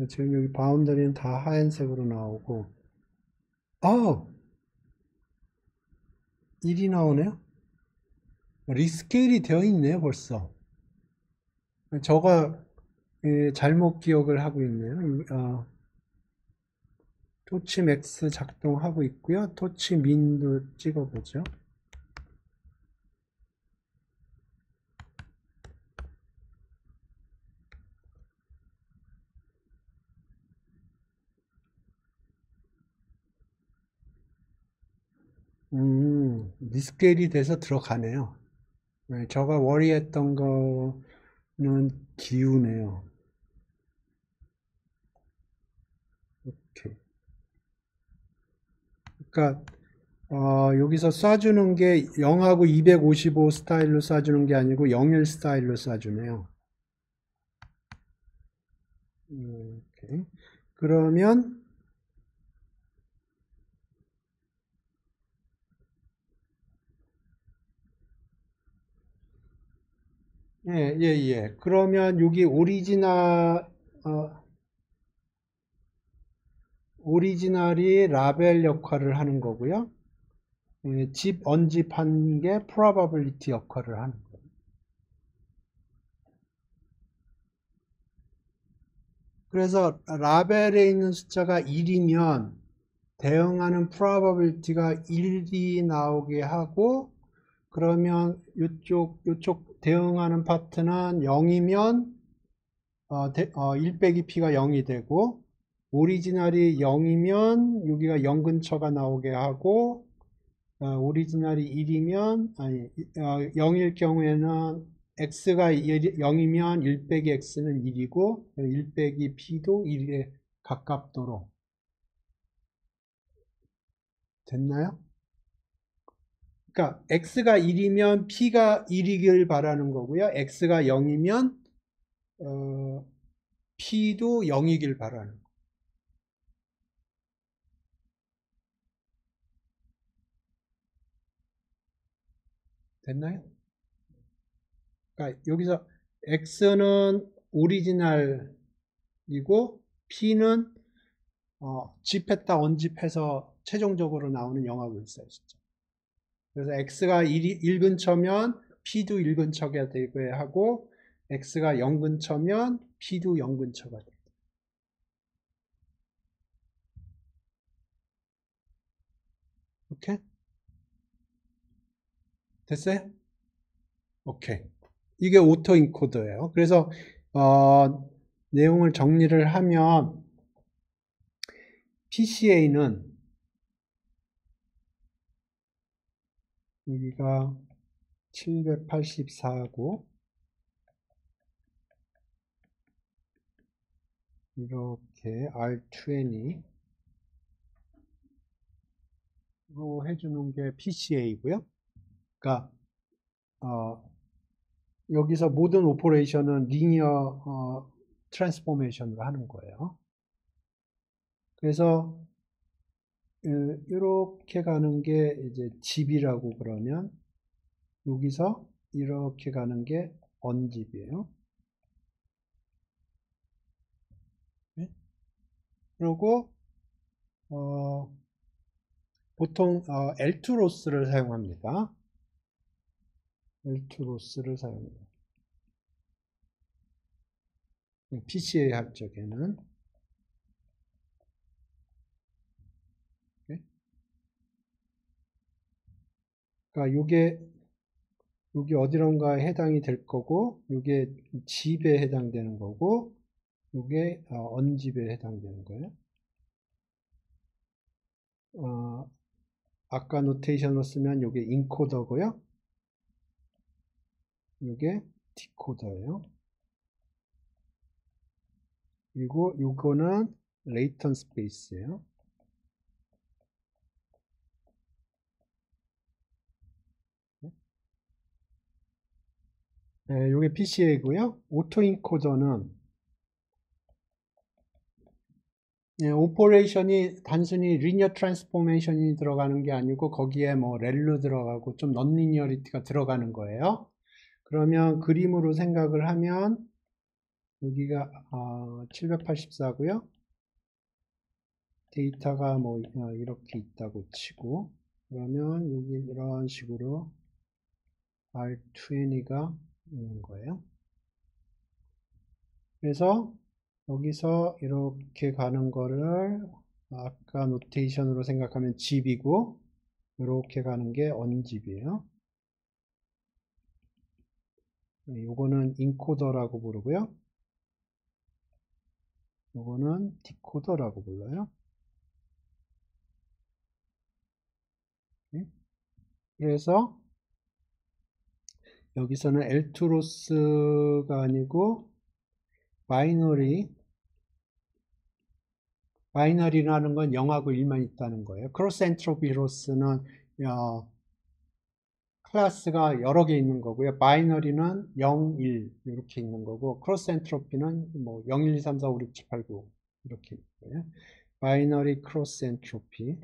Speaker 1: 지금 여기 바운더리는 다 하얀색으로 나오고, 아! 1이 나오네요? 리스케일이 되어 있네요, 벌써. 저가 잘못 기억을 하고 있네요. 토치 맥스 작동하고 있고요. 토치 민도 찍어보죠. 리스케일이 돼서 들어가네요. 네, 제가 워리했던 거는 기우네요. 이렇게. 그러니까 여기서 쏴주는 게 0하고 255 스타일로 쏴주는 게 아니고 01 스타일로 쏴주네요. 이렇게. 그러면 예. 그러면 여기 오리지널이 라벨 역할을 하는 거고요. 집 언집한 게 probability 역할을 하는 거예요. 그래서 라벨에 있는 숫자가 1이면 대응하는 probability가 1이 나오게 하고, 그러면 요쪽 대응하는 파트는 0이면 1 빼기 p가 0이 되고, 오리지널이 0이면 여기가 0 근처가 나오게 하고, 오리지널이 1이면, 0일 경우에는 x가 0이면 1 빼기 x는 1이고, 1 빼기 p도 1에 가깝도록. 됐나요? 그러니까 x가 1이면 p가 1이길 바라는 거고요. x가 0이면 p도 0이길 바라는 거. 됐나요? 그러니까 여기서 x는 오리지널이고 p는 집했다 언집해서 최종적으로 나오는 영하고 있어요. 진짜. 그래서 x가 1 근처면 p도 1 근처가 되게 하고, x가 0 근처면 p도 0 근처가 돼요. 오케이? 됐어요? 오케이. 이게 오토 인코더예요. 그래서 내용을 정리를 하면 PCA는 여기가 784고 이렇게 R20로 해주는 게 PCA고요. 그러니까 여기서 모든 오퍼레이션은 리니어 트랜스포메이션으로 하는 거예요. 그래서 이렇게 가는 게 이제 집이라고 그러면 여기서 이렇게 가는 게 언집이에요. 네? 그리고 보통 L2 로스를 사용합니다. L2 로스를 사용해요. PCA 할 적에는. 그러니까 요게 어디론가에 해당이 될 거고, 요게 집에 해당되는 거고, 요게 언집에 해당되는 거예요. 아까 노테이션으로 쓰면 요게 인코더고요. 요게 디코더예요. 그리고 요거는 레이턴 스페이스예요. 네, 요게 PCA고요. 오토인코더는 오퍼레이션이 단순히 리니어 트랜스포메이션이 들어가는 게 아니고 거기에 뭐 렐로 들어가고 좀 넌리니어리티가 들어가는 거예요. 그러면 그림으로 생각을 하면 여기가 784고요. 데이터가 뭐 이렇게 있다고 치고, 그러면 여기 이런 식으로 R20가 있는 거예요. 그래서 여기서 이렇게 가는 거를 아까 노테이션으로 생각하면 집이고, 이렇게 가는 게 언집이에요. 요거는 인코더라고 부르고요. 요거는 디코더라고 불러요. 그래서 여기서는 엘투로스가 아니고 바이너리라는 건 0하고 1만 있다는 거예요. 크로스 엔트로피 로스는 클래스가 여러 개 있는 거고요. 바이너리는 0, 1 이렇게 있는 거고, 크로스 엔트로피는 뭐 0, 1, 2, 3, 4, 5, 6, 7, 8, 9 이렇게 있고요. 바이너리 크로스 엔트로피.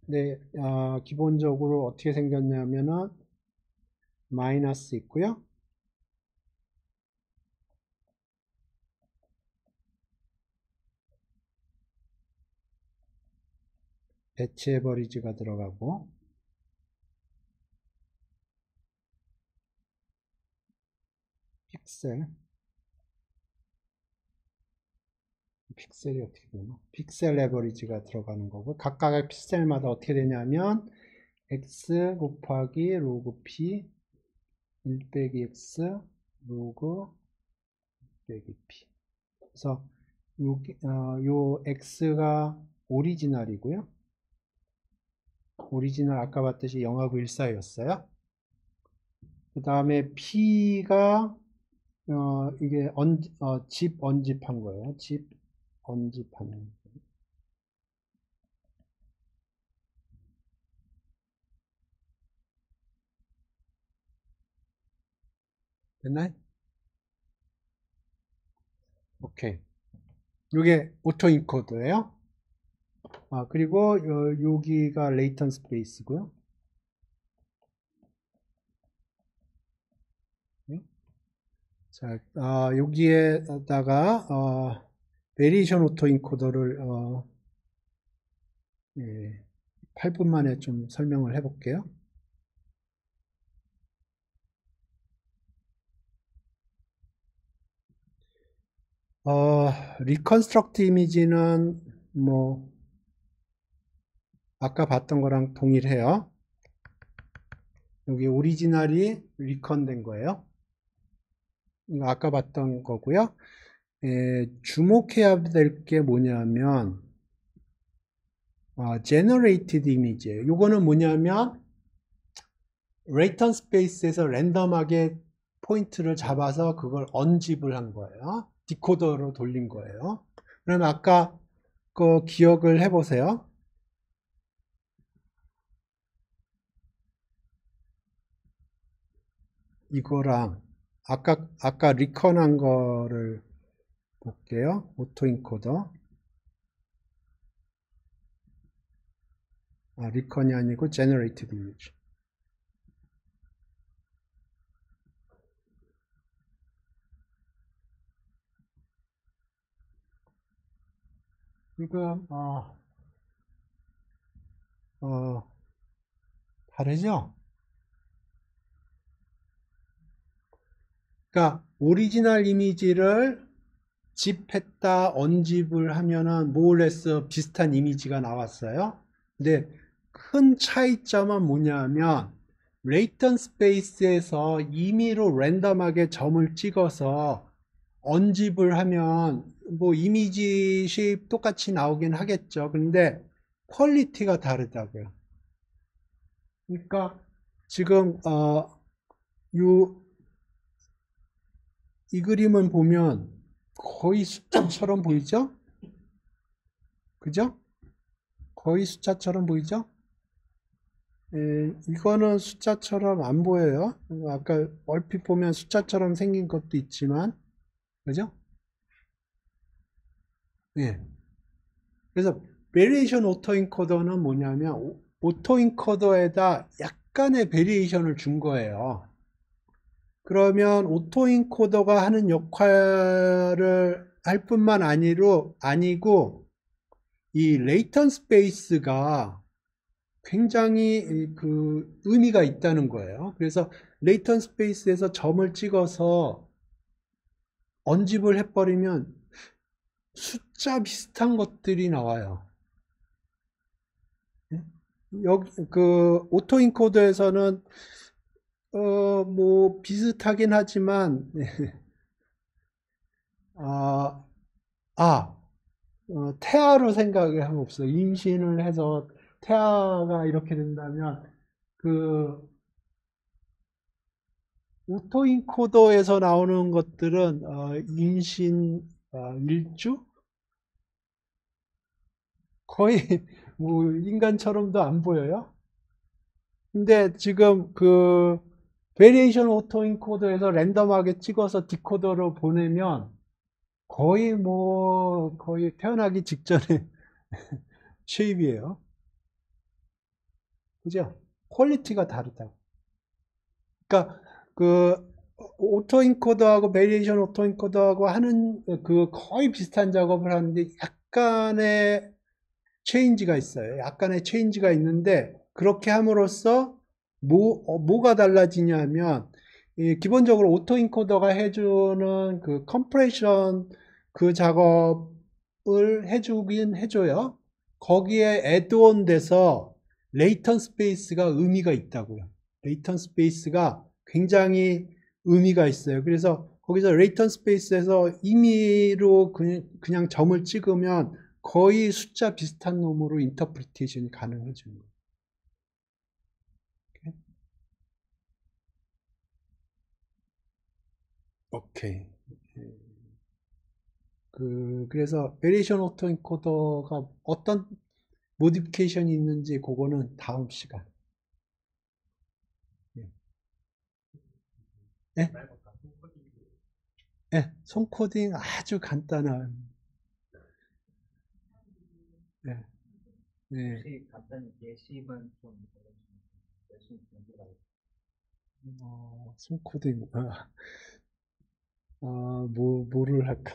Speaker 1: 네, 기본적으로 어떻게 생겼냐면은 마이너스 있고요. 배치 에버리지가 들어가고, 픽셀이 어떻게 되나? 픽셀 에버리지가 들어가는 거고, 각각의 픽셀마다 어떻게 되냐면 x 곱하기 로그 p 1 빼기 x 로그 빼기 p. 그래서 요 x가 오리지널이고요. 오리지널 아까 봤듯이 0하고 1 사이였어요. 그 다음에 p가 이게 집 언집한 거예요. 집 언집한 거. 됐나요? 오케이. 이게 오토 인코더예요. 그리고 여기가 레이턴 스페이스고요. 자, 여기에다가 베리에이션 오토 인코더를 8분 만에 좀 설명을 해볼게요. 리컨스트럭트 이미지는 뭐 아까 봤던 거랑 동일해요. 여기 오리지널이 리컨된 거예요. 이거 아까 봤던 거고요. 주목해야 될 게 뭐냐면 generated image예요. 요거는 뭐냐면 레이턴 스페이스에서 랜덤하게 포인트를 잡아서 그걸 언집을 한 거예요. 디코더로 돌린 거예요. 그럼 아까 그 기억을 해보세요. 이거랑 아까 리컨한 거를 볼게요. 오토인코더. 리컨이 아니고 generated image. 지금 다르죠? 그러니까 오리지널 이미지를 집했다 언집을 하면은 모어레스 비슷한 이미지가 나왔어요. 근데 큰 차이점은 뭐냐면 레이턴 스페이스에서 임의로 랜덤하게 점을 찍어서 언집을 하면 뭐 이미지 쉐입 똑같이 나오긴 하겠죠. 근데 퀄리티가 다르다고요. 그러니까 지금 이 그림은 보면 거의 숫자처럼 보이죠? 그죠? 거의 숫자처럼 보이죠? 이거는 숫자처럼 안 보여요. 아까 얼핏 보면 숫자처럼 생긴 것도 있지만, 그죠? 예. 그래서 베리에이션 오토인코더는 뭐냐면 오토인코더에다 약간의 베리에이션을 준 거예요. 그러면 오토인코더가 하는 역할을 할 뿐만 아니고 이 레이턴 스페이스가 굉장히 그 의미가 있다는 거예요. 그래서 레이턴 스페이스에서 점을 찍어서 언집을 해버리면 숫자 비슷한 것들이 나와요. 여기 그 오토 인코더에서는 뭐 비슷하긴 하지만 아, 아 태아로 생각을 하면 없어요. 임신을 해서 태아가 이렇게 된다면 그 오토인코더에서 나오는 것들은 임신 일주 거의 뭐 인간처럼도 안 보여요. 근데 지금 그 베리에이션 오토인코더에서 랜덤하게 찍어서 디코더로 보내면 거의 태어나기 직전에 쉐입이에요. 그죠? 퀄리티가 다르다고. 그러니까 그 오토인코더하고 베리에이션 오토인코더하고 하는 그 거의 비슷한 작업을 하는데 약간의 체인지가 있어요. 약간의 체인지가 있는데 그렇게 함으로써 뭐가 달라지냐면 기본적으로 오토인코더가 해주는 그 컴프레션 그 작업을 해주긴 해줘요. 거기에 애드온 돼서 레이턴 스페이스가 의미가 있다고요. 레이턴 스페이스가 굉장히 의미가 있어요. 그래서 거기서 레이턴 스페이스에서 임의로 그냥 점을 찍으면 거의 숫자 비슷한 놈으로 인터프리테이션이 가능해지는 거예요. 오케이. 그래서 베리에이션 오토인코더가 어떤 모디피케이션이 있는지 그거는 다음 시간. 예? 예, 손코딩 아주 간단한. 예, 예.
Speaker 3: 혹시 간단히 예시만 좀 열심히 공부하고
Speaker 1: 손코딩. 뭐를 할까?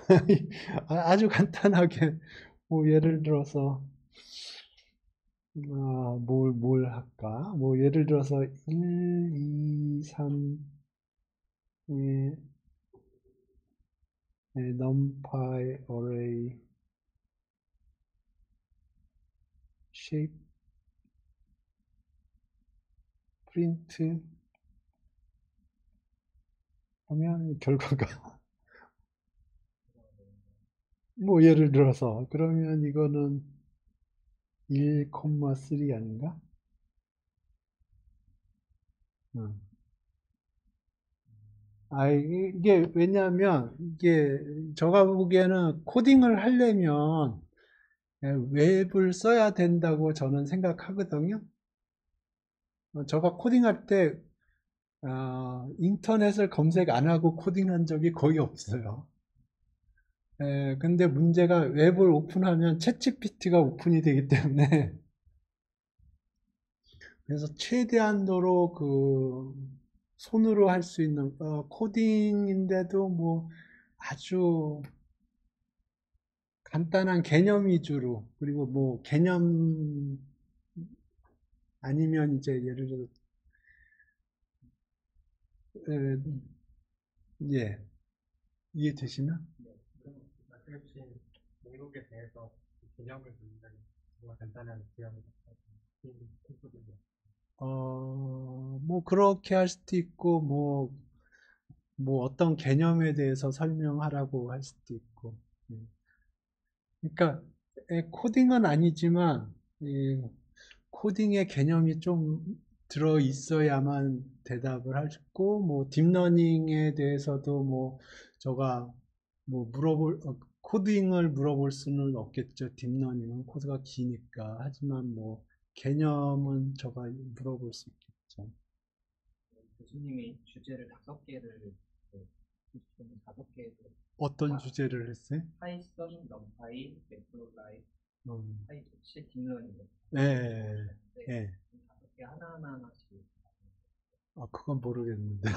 Speaker 1: 아주 간단하게, 뭐, 예를 들어서, 뭘 할까? 뭐, 예를 들어서, 1, 2, 3, numpy array, shape, print, 하면 결과가, 뭐, 예를 들어서, 그러면 이거는 1,3 아닌가? 음. 이게 왜냐하면 이게 제가 보기에는 코딩을 하려면 웹을 써야 된다고 저는 생각하거든요. 제가 코딩할 때 인터넷을 검색 안 하고 코딩한 적이 거의 없어요. 근데 문제가 웹을 오픈하면 챗GPT가 오픈이 되기 때문에 그래서 최대한도로 그 손으로 할 수 있는 코딩인데도 뭐 아주 간단한 개념 위주로 그리고 뭐 개념 아니면 이제 예를 들어 에, 예 이해되시나?
Speaker 3: 말씀해주신 목록에 대해서 개념을 묻는 정말 간단한 개념을
Speaker 1: 뭐 그렇게 할 수도 있고, 뭐 어떤 개념에 대해서 설명하라고 할 수도 있고. 예. 그러니까 코딩은 아니지만 코딩의 개념이 좀 들어 있어야만 대답을 하고, 뭐 딥러닝에 대해서도 뭐 저가 뭐 코딩을 물어볼 수는 없겠죠. 딥러닝은 코드가 기니까. 하지만 뭐 개념은 저가 물어볼 수 있겠죠.
Speaker 3: 교수님이 주제를 5개를 다섯 개를
Speaker 1: 어떤 주제를 했어요?
Speaker 3: 파이썬, 넘파이, 매플라이,
Speaker 1: 음,
Speaker 3: 파이토치, 딥러닝.
Speaker 1: 예, 예.
Speaker 3: 5개 하나하나씩.
Speaker 1: 그건 모르겠는데.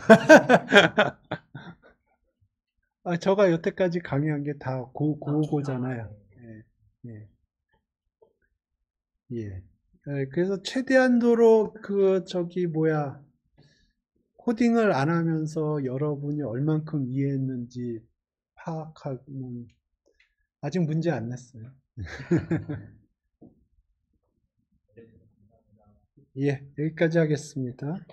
Speaker 1: 저가 여태까지 강의한 게 다 그거잖아요. 예, 예, 예. 그래서 최대한도로 코딩을 안 하면서 여러분이 얼만큼 이해했는지 파악하면 아직 문제 안 냈어요. 예, 여기까지 하겠습니다.